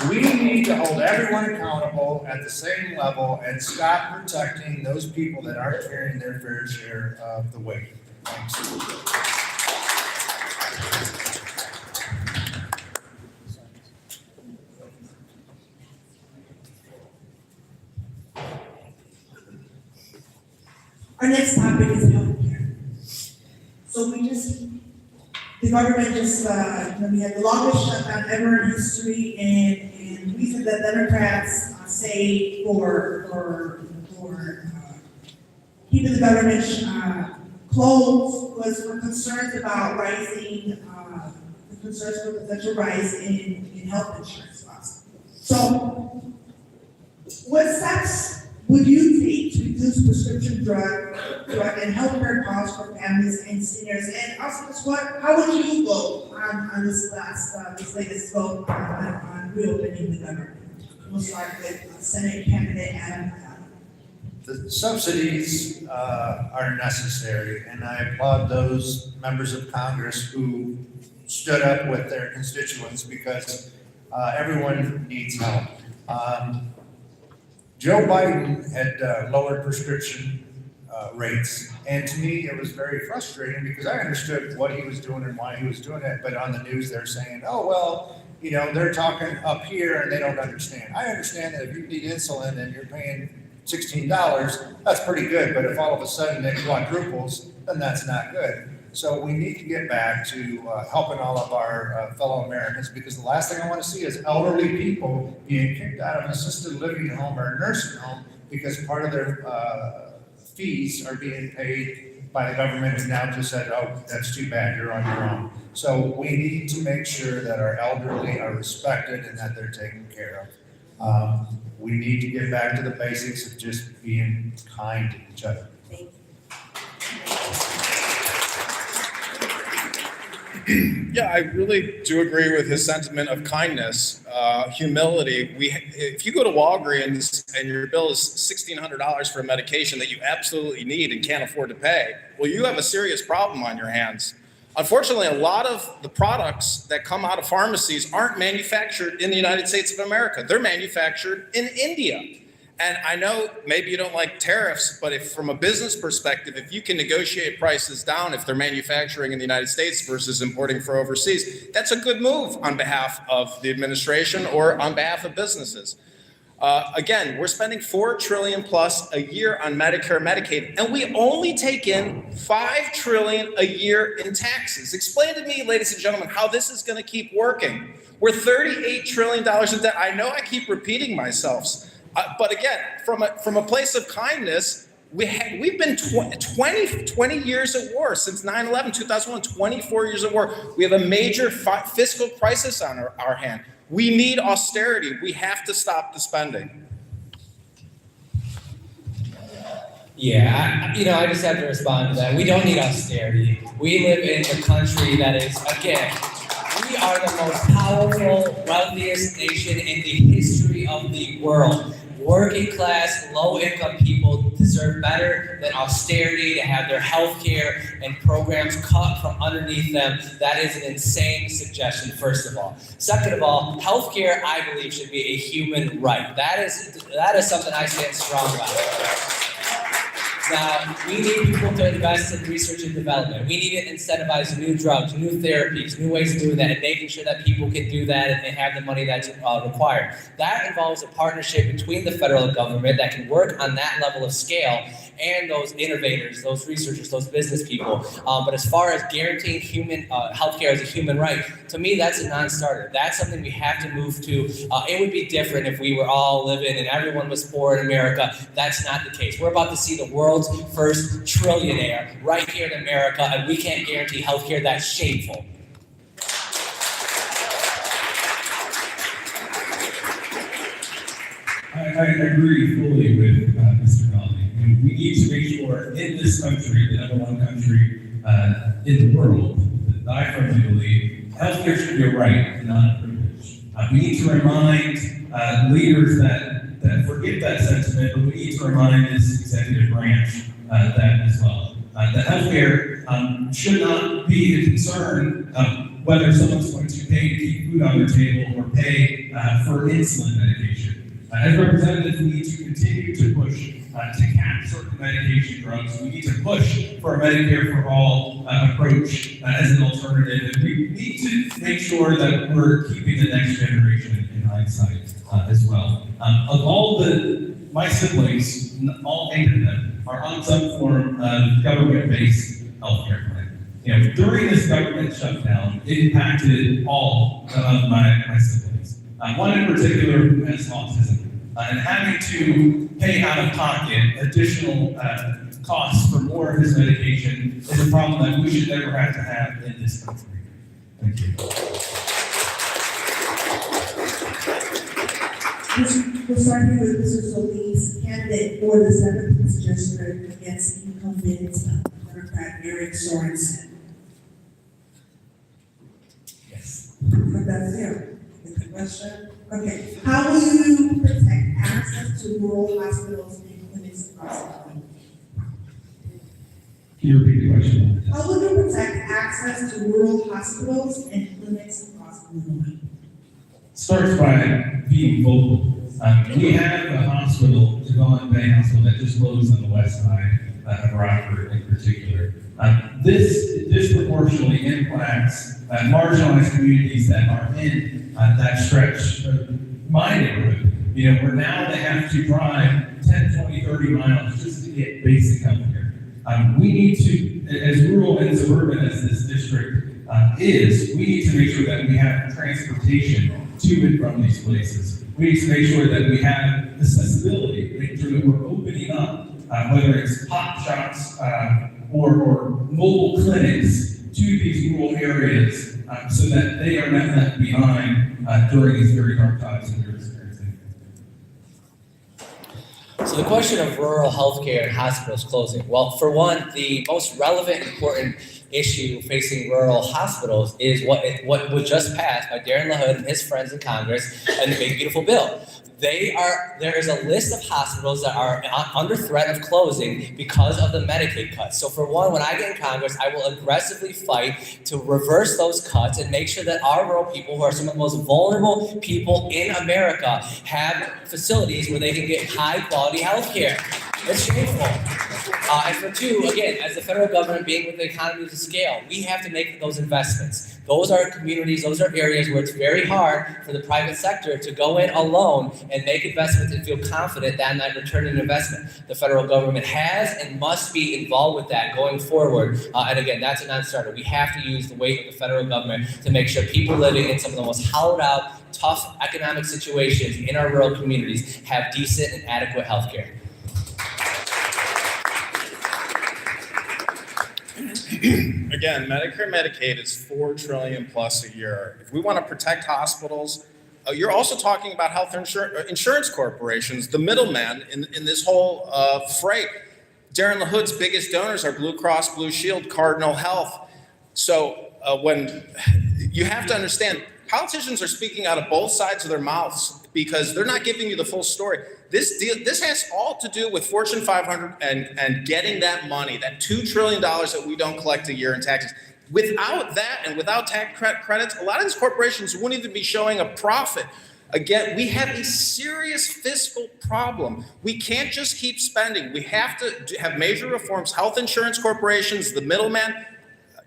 we need to hold everyone accountable at the same level and stop protecting those people that aren't carrying their fair share of the weight. Thanks. Our next topic is healthcare. So the government we had the longest shutdown ever in history, and the reason that Democrats say for keeping the government closed was for concerns about concerns for potential rise in health insurance costs. So, what steps would you take to reduce prescription drug and healthcare costs for families and seniors? And also, how would you vote on this latest vote on reopening the government? We'll start with Senate candidate Adam. The subsidies are necessary, and I applaud those members of Congress who stood up with their constituents, because everyone needs help. Joe Biden had lowered prescription rates, and to me it was very frustrating because I understood what he was doing and why he was doing it, but on the news they're saying, oh, well, they're talking up here and they don't understand. I understand that if you need insulin and you're paying $16, that's pretty good, but if all of a sudden it quadruples, then that's not good. So we need to get back to helping all of our fellow Americans, because the last thing I want to see is elderly people being kicked out of an assisted living home or a nursing home because part of their fees are being paid by the government, and now just said, oh, that's too bad, you're on your own. So we need to make sure that our elderly are respected and that they're taken care of. We need to get back to the basics of just being kind to each other. Yeah, I really do agree with his sentiment of kindness, humility. If you go to Walgreens and your bill is $1,600 for a medication that you absolutely need and can't afford to pay, well, you have a serious problem on your hands. Unfortunately, a lot of the products that come out of pharmacies aren't manufactured in the United States of America. They're manufactured in India. And I know maybe you don't like tariffs, but if from a business perspective, if you can negotiate prices down if they're manufacturing in the United States versus importing for overseas, that's a good move on behalf of the administration or on behalf of businesses. Again, we're spending $4 trillion plus a year on Medicare, Medicaid, and we only take in $5 trillion a year in taxes. Explain to me, ladies and gentlemen, how this is going to keep working. We're $38 trillion in debt. I know I keep repeating myself. But again, from a place of kindness, we've been 20 years at war since 9/11, 2001, 24 years at war. We have a major fiscal crisis on our hand. We need austerity. We have to stop the spending. Yeah, I just have to respond to that. We don't need austerity. We live in a country that is, again, we are the most powerful, wealthiest nation in the history of the world. Working class, low income people deserve better than austerity, to have their health care and programs cut from underneath them. That is an insane suggestion, first of all. Second of all, health care, I believe, should be a human right. That is something I stand strong about. Now, we need people to invest in research and development. We need to incentivize new drugs, new therapies, new ways of doing that, and making sure that people can do that and they have the money that's required. That involves a partnership between the federal government that can work on that level of scale and those innovators, those researchers, those business people. But as far as guaranteeing human healthcare as a human right, to me, that's a non-starter. That's something we have to move to. It would be different if we were all living and everyone was poor in America. That's not the case. We're about to see the world's first trillionaire right here in America, and we can't guarantee healthcare. That's shameful. I agree fully with Mr. Nolley. We need to make sure in this country, the number one country in the world, that I firmly believe, healthcare should be a right and not a privilege. We need to remind leaders that forget that sentiment, but we need to remind this executive branch that as well. That healthcare should not be a concern whether someone's going to pay to keep food on their table or pay for insulin medication. As representatives, we need to continue to push to cap certain medication drugs. We need to push for a Medicare for all approach as an alternative. And we need to make sure that we're keeping the next generation in hindsight as well. Of all my siblings, all 8 of them are on some form of government-based healthcare plan. During this government shutdown, it impacted all of my siblings. One in particular who has autism. And having to pay out of pocket additional costs for more of his medication is a problem that we should never have to have in this country. Thank you. We're starting with Mr. Solis, candidate for the 7th district against incumbent Democrat Eric Sorensen. Yes. That's it. The question. Okay. How will you protect access to rural hospitals and clinics across the country? Can you repeat the question? How will you protect access to rural hospitals and clinics across Illinois? Starts by being vocal. We have a hospital, Devon Bay Hospital, that just closed on the west side of Rockford in particular. This disproportionately impacts marginalized communities that are in that stretch of my neighborhood. Where now they have to drive 10, 20, 30 miles just to get basic health care. We need to, as rural and suburban as this district is, we need to make sure that we have transportation to and from these places. We need to make sure that we have accessibility, make sure that we're opening up, whether it's pop shops or mobile clinics to these rural areas so that they are not left behind during these very dark times that we're experiencing. So the question of rural healthcare and hospitals closing. Well, for one, the most relevant, important issue facing rural hospitals is what was just passed by Darren LaHood and his friends in Congress and the Big Beautiful Bill. There is a list of hospitals that are under threat of closing because of the Medicaid cuts. So for one, when I get in Congress, I will aggressively fight to reverse those cuts and make sure that our rural people, who are some of the most vulnerable people in America, have facilities where they can get high quality health care. It's shameful. And for two, again, as the federal government being with the economies of scale, we have to make those investments. Those are communities, those are areas where it's very hard for the private sector to go in alone and make investments and feel confident that might return an investment. The federal government has and must be involved with that going forward. And again, that's a non-starter. We have to use the weight of the federal government to make sure people living in some of the most hollowed out, tough economic situations in our rural communities have decent and adequate health care. Again, Medicare, Medicaid is $4 trillion plus a year. If we want to protect hospitals, you're also talking about health insurance corporations, the middlemen in this whole freight. Darren LaHood's biggest donors are Blue Cross Blue Shield, Cardinal Health. So when you have to understand, politicians are speaking out of both sides of their mouths because they're not giving you the full story. This has all to do with Fortune 500 and getting that money, that $2 trillion that we don't collect a year in taxes. Without that and without tax credits, a lot of these corporations wouldn't even be showing a profit. Again, we have a serious fiscal problem. We can't just keep spending. We have to have major reforms. Health insurance corporations, the middleman.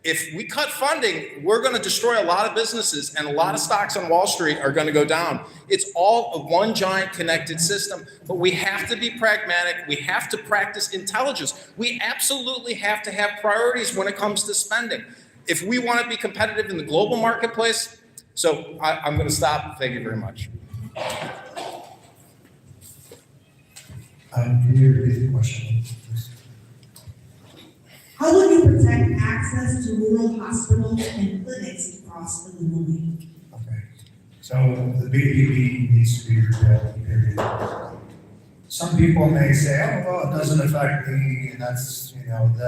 If we cut funding, we're going to destroy a lot of businesses, and a lot of stocks on Wall Street are going to go down. It's all a one giant connected system, but we have to be pragmatic. We have to practice intelligence. We absolutely have to have priorities when it comes to spending. If we want to be competitive in the global marketplace, so I'm going to stop. Thank you very much. Can you repeat the question, please? How will you protect access to rural hospitals and clinics across Illinois? Okay, so the BPP needs to be repealed, period. Some people may say, oh, well, it doesn't affect me, and that's,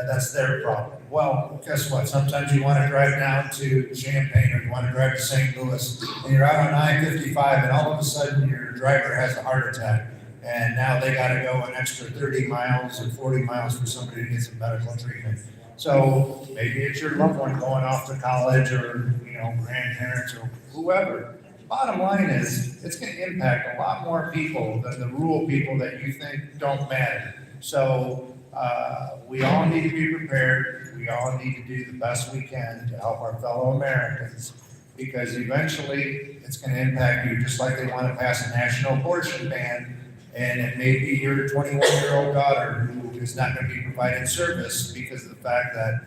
that's their problem. Well, guess what? Sometimes you want to drive down to Champaign or you want to drive to St. Louis, and you're out on I-55, and all of a sudden your driver has a heart attack, and now they got to go an extra 30 miles or 40 miles for somebody to get some medical treatment. So maybe it's your loved one going off to college or, grandparents or whoever. Bottom line is, it's going to impact a lot more people than the rural people that you think don't matter. So we all need to be prepared. We all need to do the best we can to help our fellow Americans, because eventually it's going to impact you, just like they want to pass a national abortion ban, and it may be your 21-year-old daughter who is not going to be provided service because of the fact that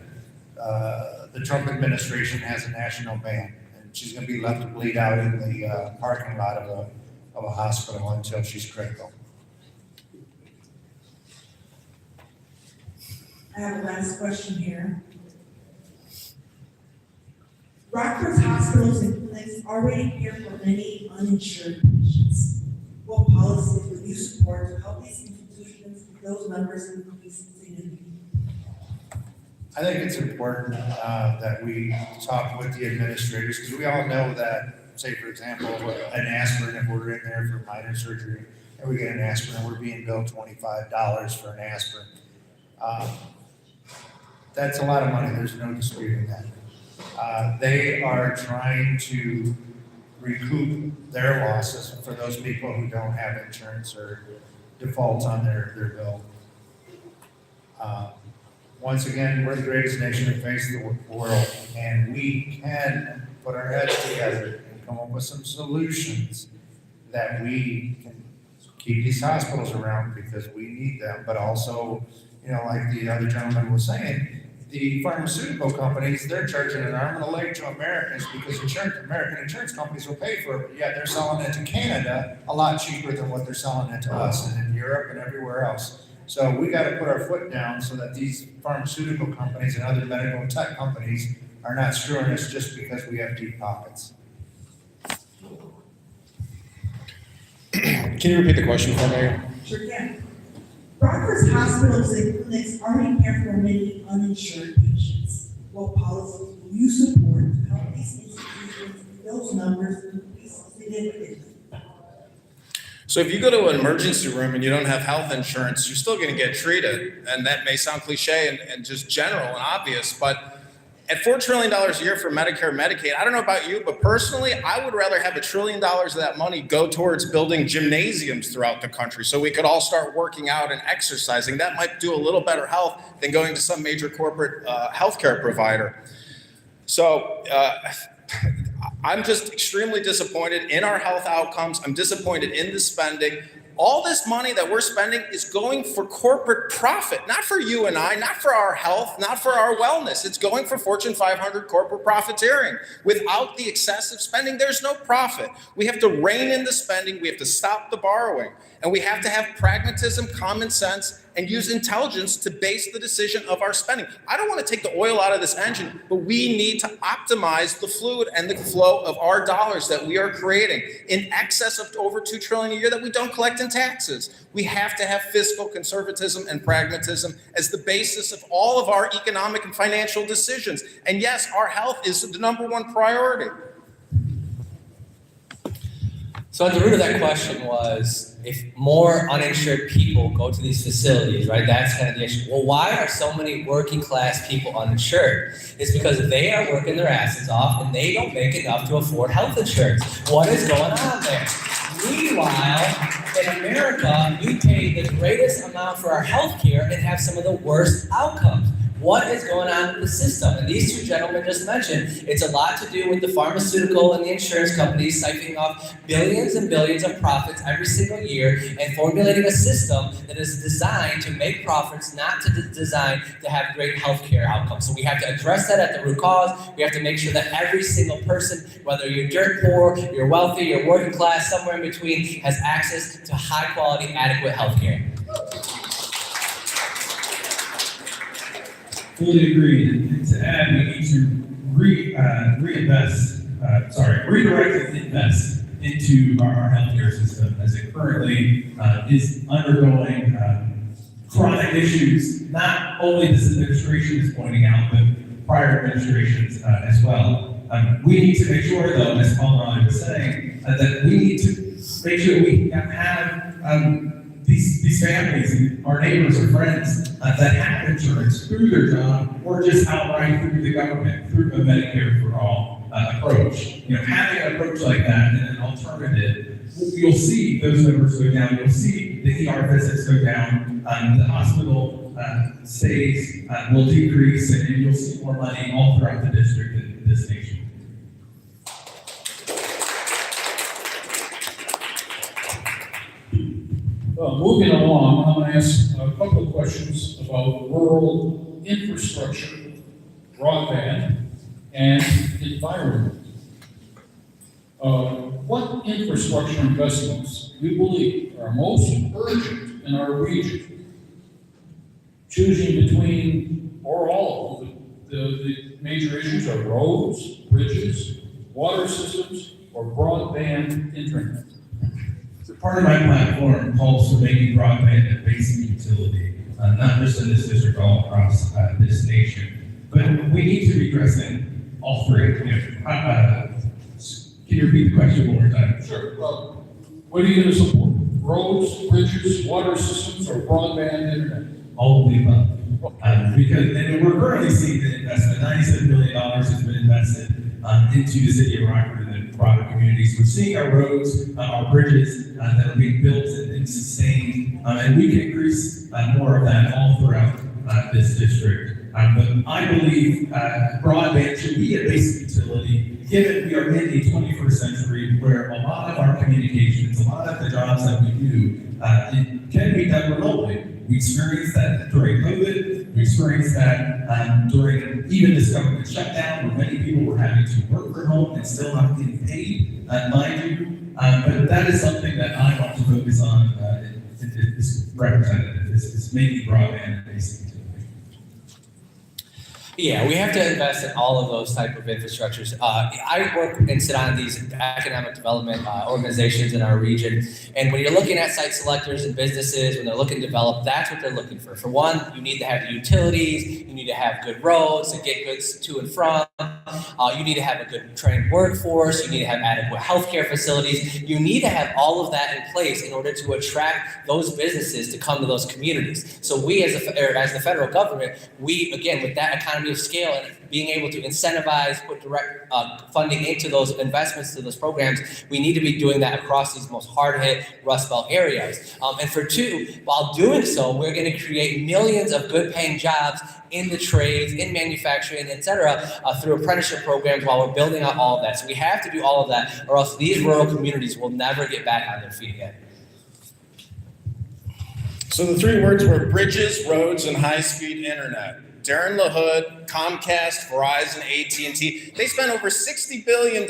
the Trump administration has a national ban. She's going to be left to bleed out in the parking lot of a hospital until she's critical. I have a last question here. Rockford's hospitals and clinics already care for many uninsured patients. What policies would you support to help these institutions and those members increase significantly? I think it's important that we talk with the administrators, because we all know that, say for example, an aspirin, if we're in there for minor surgery and we get an aspirin, we're being billed $25 for an aspirin. That's a lot of money, there's no disputing that. They are trying to recoup their losses for those people who don't have insurance or defaults on their bill. Once again, we're the greatest nation to face the world, and we can put our heads together and come up with some solutions that we can keep these hospitals around, because we need them, but also, like the other gentleman was saying, the pharmaceutical companies, they're charging an arm and a leg to Americans because American insurance companies will pay for it, but yet they're selling it to Canada a lot cheaper than what they're selling it to us and in Europe and everywhere else. So we got to put our foot down so that these pharmaceutical companies and other medical tech companies are not screwing us just because we have deep pockets. Can you repeat the question for me? Sure can. Rockford's hospitals and clinics already care for many uninsured patients. What policies will you support to help these institutions and those numbers increase significantly? So if you go to an emergency room and you don't have health insurance, you're still going to get treated. And that may sound cliche and just general and obvious, but at $4 trillion a year for Medicare and Medicaid, I don't know about you, but personally, I would rather have $1 trillion of that money go towards building gymnasiums throughout the country so we could all start working out and exercising. That might do a little better health than going to some major corporate healthcare provider. So I'm just extremely disappointed in our health outcomes. I'm disappointed in the spending. All this money that we're spending is going for corporate profit, not for you and I, not for our health, not for our wellness. It's going for Fortune 500 corporate profiteering. Without the excessive spending, there's no profit. We have to rein in the spending. We have to stop the borrowing. And we have to have pragmatism, common sense, and use intelligence to base the decision of our spending. I don't want to take the oil out of this engine, but we need to optimize the fluid and the flow of our dollars that we are creating in excess of over $2 trillion a year that we don't collect in taxes. We have to have fiscal conservatism and pragmatism as the basis of all of our economic and financial decisions. And yes, our health is the number one priority. So at the root of that question was, if more uninsured people go to these facilities, right, that's kind of the issue. Well, why are so many working class people uninsured? It's because they are working their asses off and they don't make enough to afford health insurance. What is going on there? Meanwhile, in America, we pay the greatest amount for our health care and have some of the worst outcomes. What is going on with the system? And these two gentlemen just mentioned, it's a lot to do with the pharmaceutical and the insurance companies siphoning off billions and billions of profits every single year and formulating a system that is designed to make profits, not designed to have great healthcare outcomes. So we have to address that at the root cause. We have to make sure that every single person, whether you're dirt poor, you're wealthy, you're working class, somewhere in between, has access to high quality, adequate healthcare. Fully agreed. And to add, we need to redirect and invest into our healthcare system as it currently is undergoing chronic issues. Not only this administration is pointing out, but prior administrations as well. We need to make sure, though, as Colorado was saying, that we need to make sure we have these families and our neighbors or friends that have insurance through their job or just outright through the government, through a Medicare for all approach. Having an approach like that and an alternative, you'll see those numbers go down. You'll see the ER visits go down. The hospital stays will decrease, and you'll see more money all throughout the district in this nation. Moving along, I'm going to ask a couple of questions about rural infrastructure, broadband, and environment. What infrastructure investments do you believe are most urgent in our region? Choosing between, or all of the major issues are roads, bridges, water systems, or broadband internet. So part of my platform calls for making broadband a basic utility, not just in this district, all across this nation. But we need to be addressing all three. Can you repeat the question one more time? Sure. Well, what are you going to support? Roads, bridges, water systems, or broadband internet? All of the above. Because we're currently seeing the investment, $97 million has been invested into the city of Rockford and the broader communities. We're seeing our roads, our bridges that are being built and sustained, and we can increase more of that all throughout this district. But I believe broadband should be a basic utility, given we are in the 21st century where a lot of our communications, a lot of the jobs that we do, it can be done remotely. We experienced that during COVID. We experienced that during even this government shutdown, where many people were having to work from home and still not getting paid, mind you. But that is something that I want to focus on. This representative is making broadband a basic utility. Yeah, we have to invest in all of those type of infrastructures. I work and sit on these economic development organizations in our region. And when you're looking at site selectors and businesses, when they're looking to develop, that's what they're looking for. For one, you need to have the utilities, you need to have good roads to get goods to and from. You need to have a good trained workforce, you need to have adequate healthcare facilities. You need to have all of that in place in order to attract those businesses to come to those communities. So we as the federal government, we, again, with that economy of scale and being able to incentivize, put direct funding into those investments, to those programs, we need to be doing that across these most hard-hit Rust Belt areas. And for two, while doing so, we're going to create millions of good-paying jobs in the trades, in manufacturing, et cetera, through apprenticeship programs while we're building out all of that. So we have to do all of that, or else these rural communities will never get back on their feet again. So the three words were bridges, roads, and high-speed internet. Darren LaHood, Comcast, Verizon, AT&T, they spent over $60 billion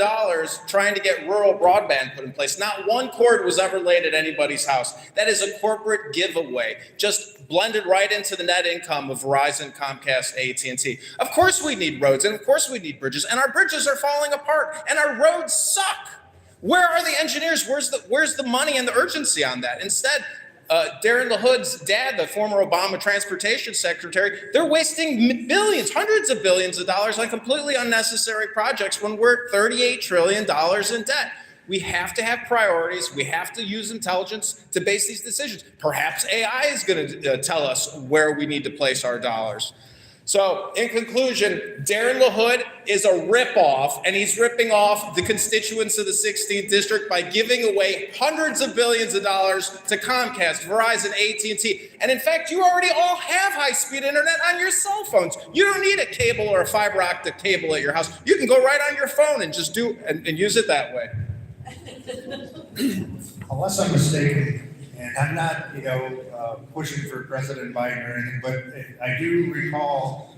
trying to get rural broadband put in place. Not one cord was ever laid at anybody's house. That is a corporate giveaway, just blended right into the net income of Verizon, Comcast, AT&T. Of course we need roads, and of course we need bridges, and our bridges are falling apart, and our roads suck. Where are the engineers? Where's the money and the urgency on that? Instead, Darren LaHood's dad, the former Obama transportation secretary, they're wasting billions, hundreds of billions of dollars on completely unnecessary projects when we're $38 trillion in debt. We have to have priorities. We have to use intelligence to base these decisions. Perhaps AI is going to tell us where we need to place our dollars. So, in conclusion, Darren LaHood is a ripoff, and he's ripping off the constituents of the 16th district by giving away hundreds of billions of dollars to Comcast, Verizon, AT&T. And in fact, you already all have high-speed internet on your cell phones. You don't need a cable or a fiber optic cable at your house. You can go right on your phone and just and use it that way. Unless I'm mistaken, and I'm not, pushing for President Biden or anything, but I do recall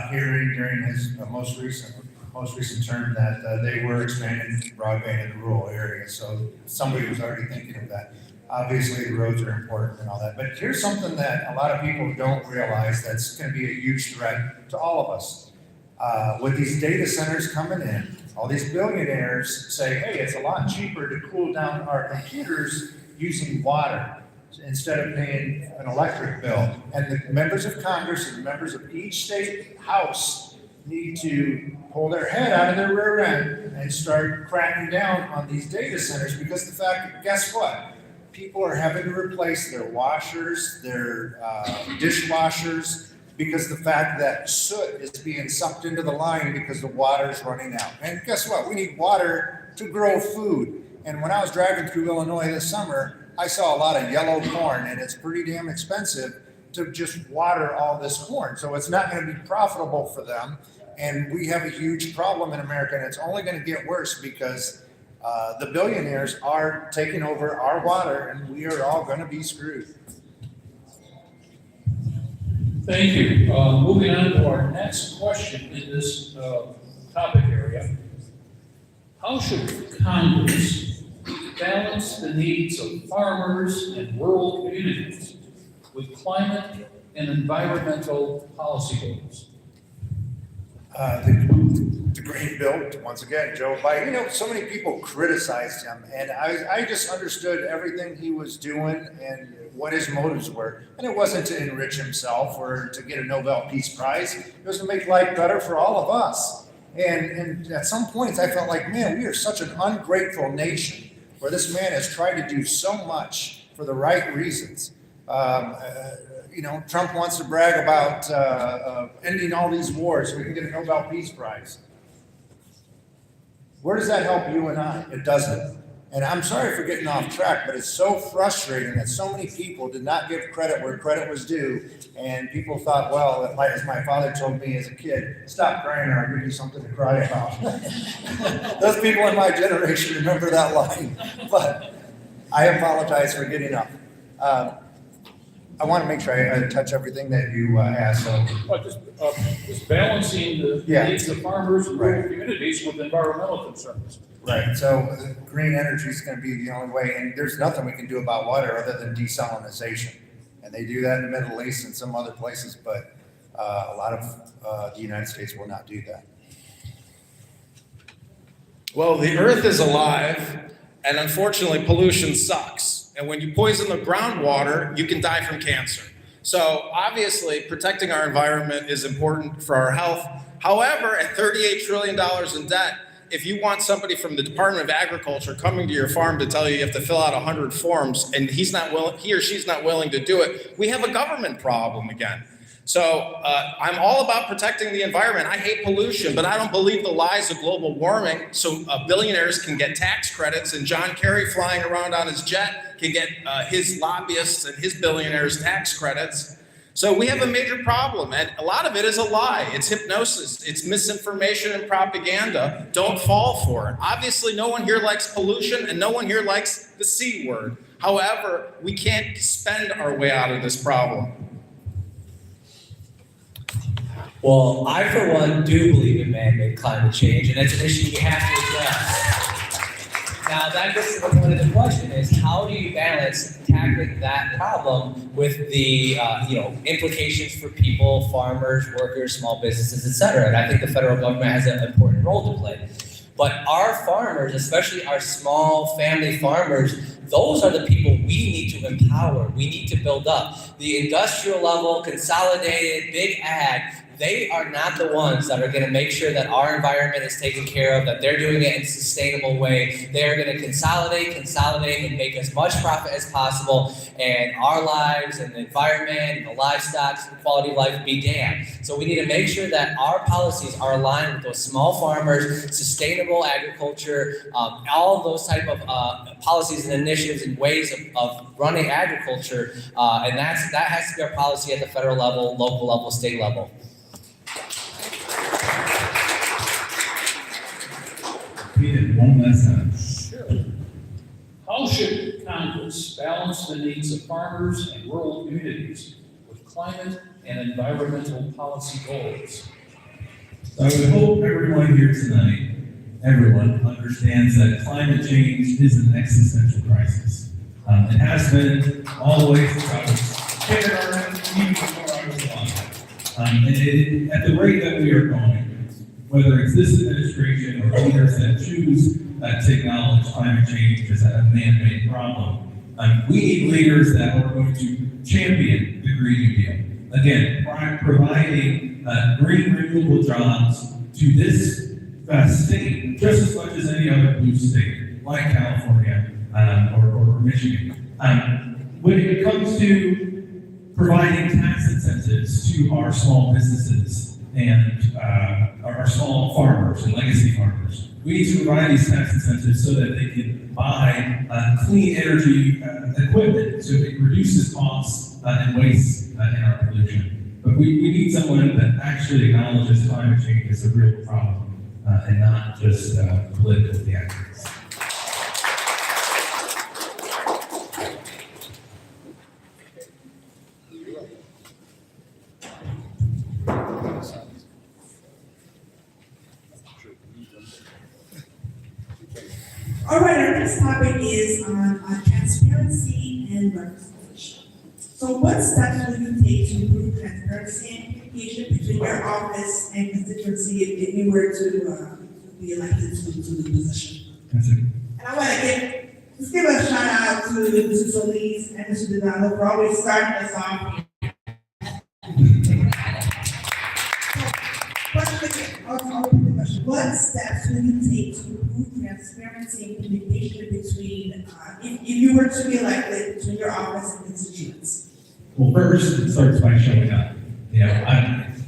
hearing during his most recent term that they were expanding broadband in the rural areas. So somebody was already thinking of that. Obviously, the roads are important and all that. But here's something that a lot of people don't realize that's going to be a huge threat to all of us. With these data centers coming in, all these billionaires say, hey, it's a lot cheaper to cool down our computers using water instead of paying an electric bill. And the members of Congress and the members of each state house need to pull their head out of their rear end and start cracking down on these data centers, because the fact that, guess what? People are having to replace their washers, their dishwashers, because the fact that soot is being sucked into the line because the water is running out. And guess what? We need water to grow food. And when I was driving through Illinois this summer, I saw a lot of yellow corn, and it's pretty damn expensive to just water all this corn. So it's not going to be profitable for them. And we have a huge problem in America, and it's only going to get worse because the billionaires are taking over our water, and we are all going to be screwed. Thank you. Moving on to our next question in this topic area. How should Congress balance the needs of farmers and rural communities with climate and environmental policy goals? The Green Bill, once again, Joe Biden, so many people criticized him, and I just understood everything he was doing and what his motives were. And it wasn't to enrich himself or to get a Nobel Peace Prize. It was to make life better for all of us. And at some points, I felt like, man, we are such an ungrateful nation where this man has tried to do so much for the right reasons. Trump wants to brag about ending all these wars so we can get a Nobel Peace Prize. Where does that help you and I? It doesn't. And I'm sorry for getting off track, but it's so frustrating that so many people did not give credit where credit was due. And people thought, well, as my father told me as a kid, stop crying or I'll give you something to cry about. Those people in my generation remember that line. But I apologize for getting up. I want to make sure I touch everything that you asked. But just balancing the needs of farmers and rural communities with environmental concerns. Right, so green energy is going to be the only way, and there's nothing we can do about water other than desalinization. And they do that in the Middle East and some other places, but a lot of the United States will not do that. Well, the earth is alive, and unfortunately, pollution sucks. And when you poison the groundwater, you can die from cancer. So obviously, protecting our environment is important for our health. However, at $38 trillion in debt, if you want somebody from the Department of Agriculture coming to your farm to tell you have to fill out 100 forms and he or she's not willing to do it, we have a government problem again. So I'm all about protecting the environment. I hate pollution, but I don't believe the lies of global warming. So billionaires can get tax credits, and John Kerry flying around on his jet can get his lobbyists and his billionaires tax credits. So we have a major problem, and a lot of it is a lie. It's hypnosis. It's misinformation and propaganda. Don't fall for it. Obviously, no one here likes pollution, and no one here likes the C word. However, we can't spend our way out of this problem. Well, I for one do believe in man-made climate change, and it's an issue we have to address. Now, that gets to the point of the question is, how do you balance tackling that problem with the, implications for people, farmers, workers, small businesses, et cetera? And I think the federal government has an important role to play. But our farmers, especially our small family farmers, those are the people we need to empower, we need to build up. The industrial level, consolidated, big ag, they are not the ones that are gonna make sure that our environment is taken care of, that they're doing it in a sustainable way. They are gonna consolidate, and make as much profit as possible, and our lives and the environment, and the livestock, the quality of life be damned. So we need to make sure that our policies are aligned with those small farmers, sustainable agriculture, all of those type of policies and initiatives and ways of running agriculture, and that has to be our policy at the federal level, local level, state level. One last time. Sure. How should Congress balance the needs of farmers and rural communities with climate and environmental policy goals? So I would hope everyone here tonight, everyone understands that climate change is an existential crisis. It has been all the way since I was kindergarten, even before I was alive. And at the rate that we are going, whether it's this administration or leaders that choose to acknowledge climate change as a man-made problem, we need leaders that are going to champion the Green New Deal. Again, providing green renewable jobs to this state just as much as any other blue state, like California or Michigan. When it comes to providing tax incentives to our small businesses and our small farmers and legacy farmers, we need to provide these tax incentives so that they can buy clean energy equipment so it reduces costs and waste in our pollution. But we need someone that actually acknowledges climate change as a real problem and not just political theatrics. All right, our next topic is on transparency and representation. So what steps will you take to improve transparency and communication between your office and constituency if you were to be elected to the position? That's it. And I want to give a shout out to Solis and Mr. Donald for always starting us off. What steps will you take to improve transparency and communication between, if you were to be elected, between your office and constituents? Well, first, it starts by showing up. You know,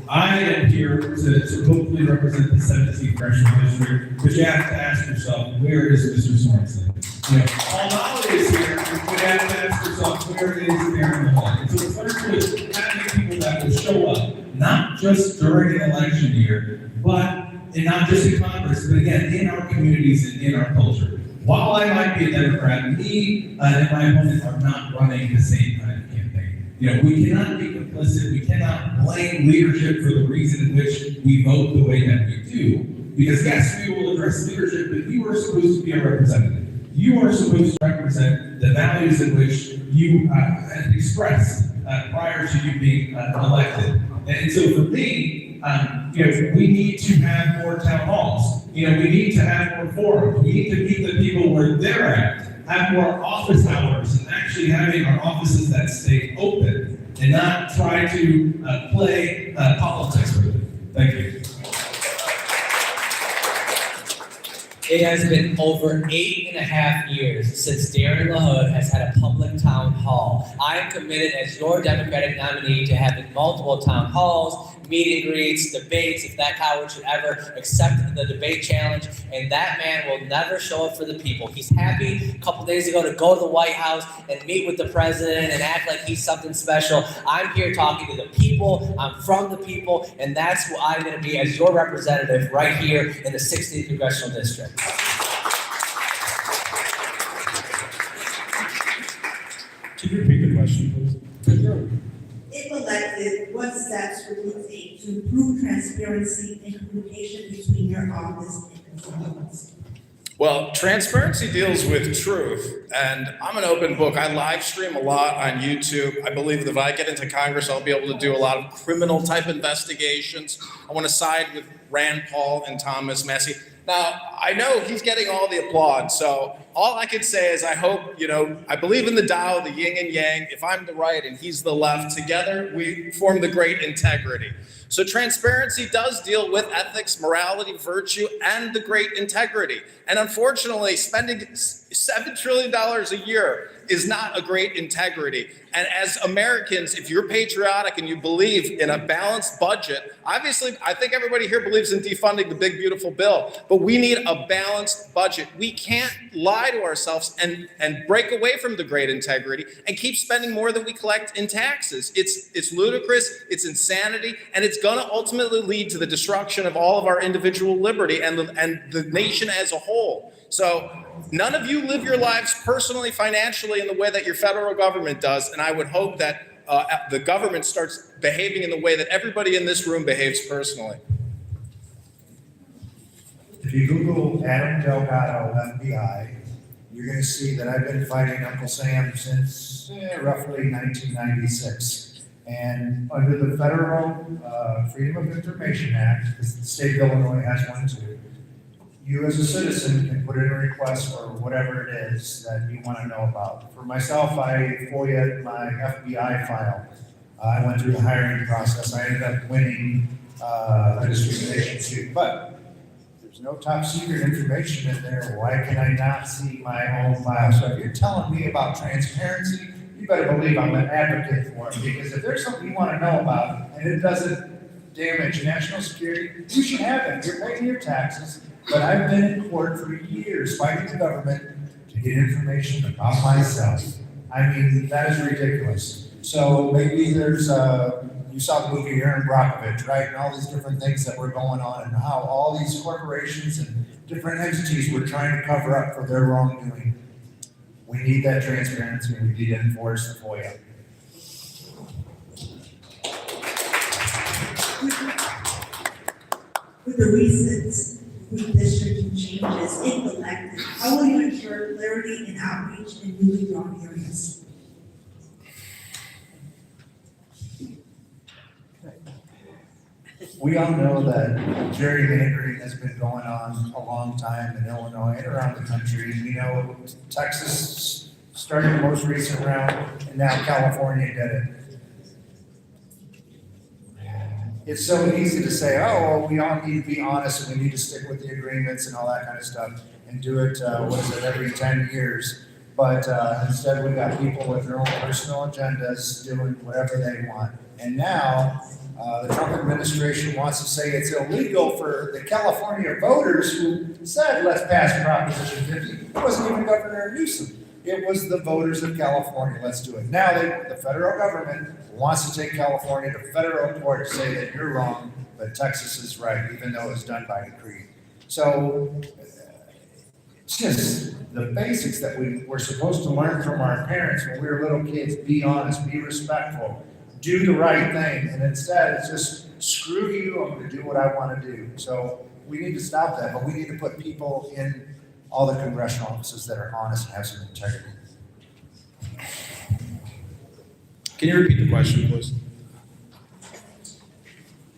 I am here to hopefully represent the 17th congressional district, but you have to ask yourself, where is Mr. Sorensen? You know, all Nolley is here, but you have to ask yourself, where is Aaron Nolley? And so it starts with having people that will show up, not just during an election year, but and not just in Congress, but again, in our communities and in our culture. While I might be a Democrat, me and my opponent are not running the same kind of campaign. You know, we cannot be complicit, we cannot blame leadership for the reason in which we vote the way that we do. Because yes, we will address leadership, but you are supposed to be a representative. You are supposed to represent the values in which you expressed prior to you being elected. And so for me, we need to have more town halls. We need to have more forums. We need to meet the people where they're at, have more office hours, and actually having our offices that stay open and not try to play politics with it. Thank you. It has been over 8.5 years since Darren LaHood has had a public town hall. I am committed as your Democratic nominee to having multiple town halls, meet and greets, debates, if that coward should ever accept the debate challenge, and that man will never show up for the people. He's happy a couple days ago to go to the White House and meet with the president and act like he's something special. I'm here talking to the people, I'm from the people, and that's who I'm gonna be as your representative right here in the 16th Congressional District. Could you repeat the question, please? If elected, what steps would you take to improve transparency and communication between your office and consumers? Well, transparency deals with truth, and I'm an open book. I live stream a lot on YouTube. I believe that if I get into Congress, I'll be able to do a lot of criminal type investigations. I want to side with Rand Paul and Thomas Massie. Now, I know he's getting all the applaud, so all I could say is I hope, I believe in the Tao, the yin and yang. If I'm the right and he's the left, together we form the great integrity. So transparency does deal with ethics, morality, virtue, and the great integrity. And unfortunately, spending $7 trillion a year is not a great integrity. And as Americans, if you're patriotic and you believe in a balanced budget, obviously, I think everybody here believes in defunding the big, beautiful bill, but we need a balanced budget. We can't lie to ourselves and break away from the great integrity and keep spending more than we collect in taxes. It's ludicrous, it's insanity, and it's gonna ultimately lead to the destruction of all of our individual liberty and the nation as a whole. So none of you live your lives personally, financially in the way that your federal government does, and I would hope that the government starts behaving in the way that everybody in this room behaves personally. If you Google Adam Delgado, FBI, you're going to see that I've been fighting Uncle Sam since roughly 1996. And under the Federal Freedom of Information Act, because the state of Illinois has one too, you as a citizen can put in a request for whatever it is that you want to know about. For myself, I FOIA'd my FBI file. I went through the hiring process. I ended up winning a discrimination suit. But there's no top secret information in there. Why can I not see my own file? So if you're telling me about transparency, you better believe I'm an advocate for it. Because if there's something you want to know about and it doesn't damage national security, you should have it. You're paying your taxes. But I've been in court for years fighting the government to get information about myself. I mean, that is ridiculous. So maybe there's you saw the movie Aaron Brockovich, right? And all these different things that were going on and how all these corporations and different entities were trying to cover up for their wrongdoing. We need that transparency and we need to enforce the FOIA. With the recent redistricting changes, if elected, how will you ensure clarity and outreach in newly drawn areas? We all know that gerrymandering has been going on a long time in Illinois and around the country. We know Texas started the most recent round, and now California did it. It's so easy to say, oh, well, we all need to be honest and we need to stick with the agreements and all that kind of stuff and do it, every 10 years. But instead, we got people with their own personal agendas doing whatever they want. And now, the Trump administration wants to say it's illegal for the California voters who said, let's pass Proposition 50. It wasn't even Governor Newsom. It was the voters of California. Let's do it. Now the federal government wants to take California to federal court to say that you're wrong, but Texas is right, even though it's done by decree. So it's just the basics that we were supposed to learn from our parents when we were little kids. Be honest, be respectful, do the right thing. And instead, it's just screw you, I'm going to do what I want to do. So we need to stop that, but we need to put people in all the congressional offices that are honest and have some integrity. Can you repeat the question, please?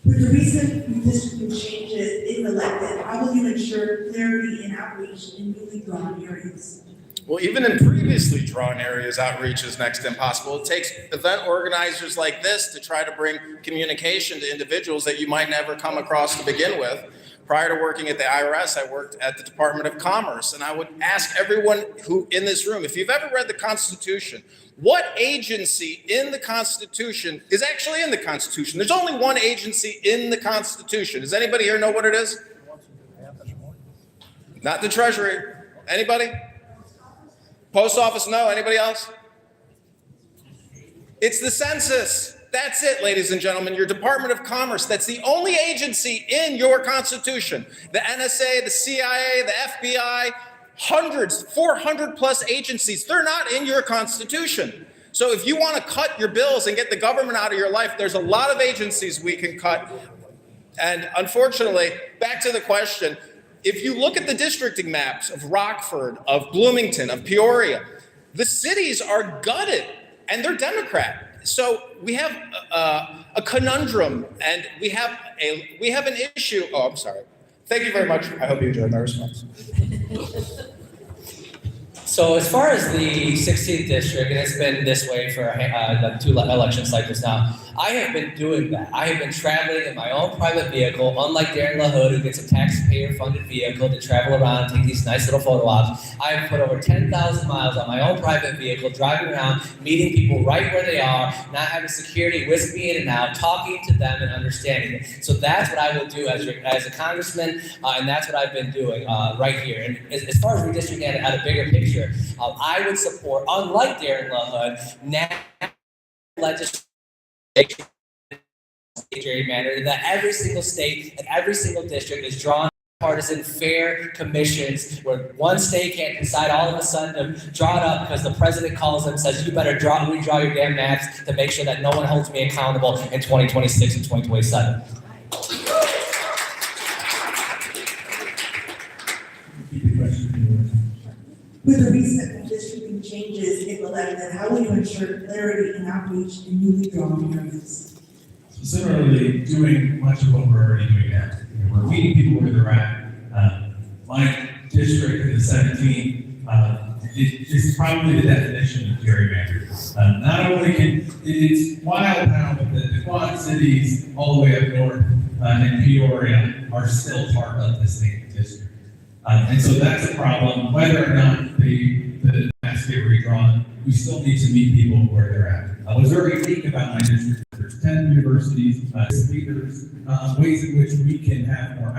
With the recent redistricting changes, if elected, how will you ensure clarity and outreach in newly drawn areas? Well, even in previously drawn areas, outreach is next to impossible. It takes event organizers like this to try to bring communication to individuals that you might never come across to begin with. Prior to working at the IRS, I worked at the Department of Commerce, and I would ask everyone who in this room, if you've ever read the Constitution, what agency in the Constitution is actually in the Constitution? There's only one agency in the Constitution. Does anybody here know what it is? Not the Treasury. Anybody? Post office, no. Anybody else? It's the census. That's it, ladies and gentlemen, your Department of Commerce. That's the only agency in your Constitution. The NSA, the CIA, the FBI, hundreds, 400 plus agencies, they're not in your Constitution. So if you want to cut your bills and get the government out of your life, there's a lot of agencies we can cut. And unfortunately, back to the question, if you look at the districting maps of Rockford, of Bloomington, of Peoria, the cities are gutted and they're Democrat. So we have a conundrum, and we have an issue. Oh, I'm sorry. Thank you very much. I hope you enjoyed my response. So as far as the 16th district, and it's been this way for like 2 election cycles now, I have been doing that. I have been traveling in my own private vehicle, unlike Darren LaHood, who gets a taxpayer-funded vehicle to travel around and take these nice little photo ops. I have put over 10,000 miles on my own private vehicle, driving around, meeting people right where they are, not having security whisk me in and out, talking to them and understanding it. So that's what I will do as a congressman, and that's what I've been doing right here. And as far as redistricting at a bigger picture, I would support, unlike Darren LaHood, national legislation gerrymandered, that every single state and every single district is drawn partisan fair commissions where one state can't decide all of a sudden to draw it up because the president calls them and says, you better redraw your damn maps to make sure that no one holds me accountable in 2026 and 2027. With the recent redistricting changes in 11, how will you ensure clarity and outreach in newly drawn areas? Similarly, doing much of what we're already doing now. We're meeting people where they're at. My district in the 17, is probably the definition of gerrymandering. Not only it's wild how the Quad Cities all the way up north and Peoria are still part of the same district. And so that's a problem. Whether or not the maps get redrawn, we still need to meet people where they're at. I was very unique about my district. There's 10 universities, leaders, ways in which we can have more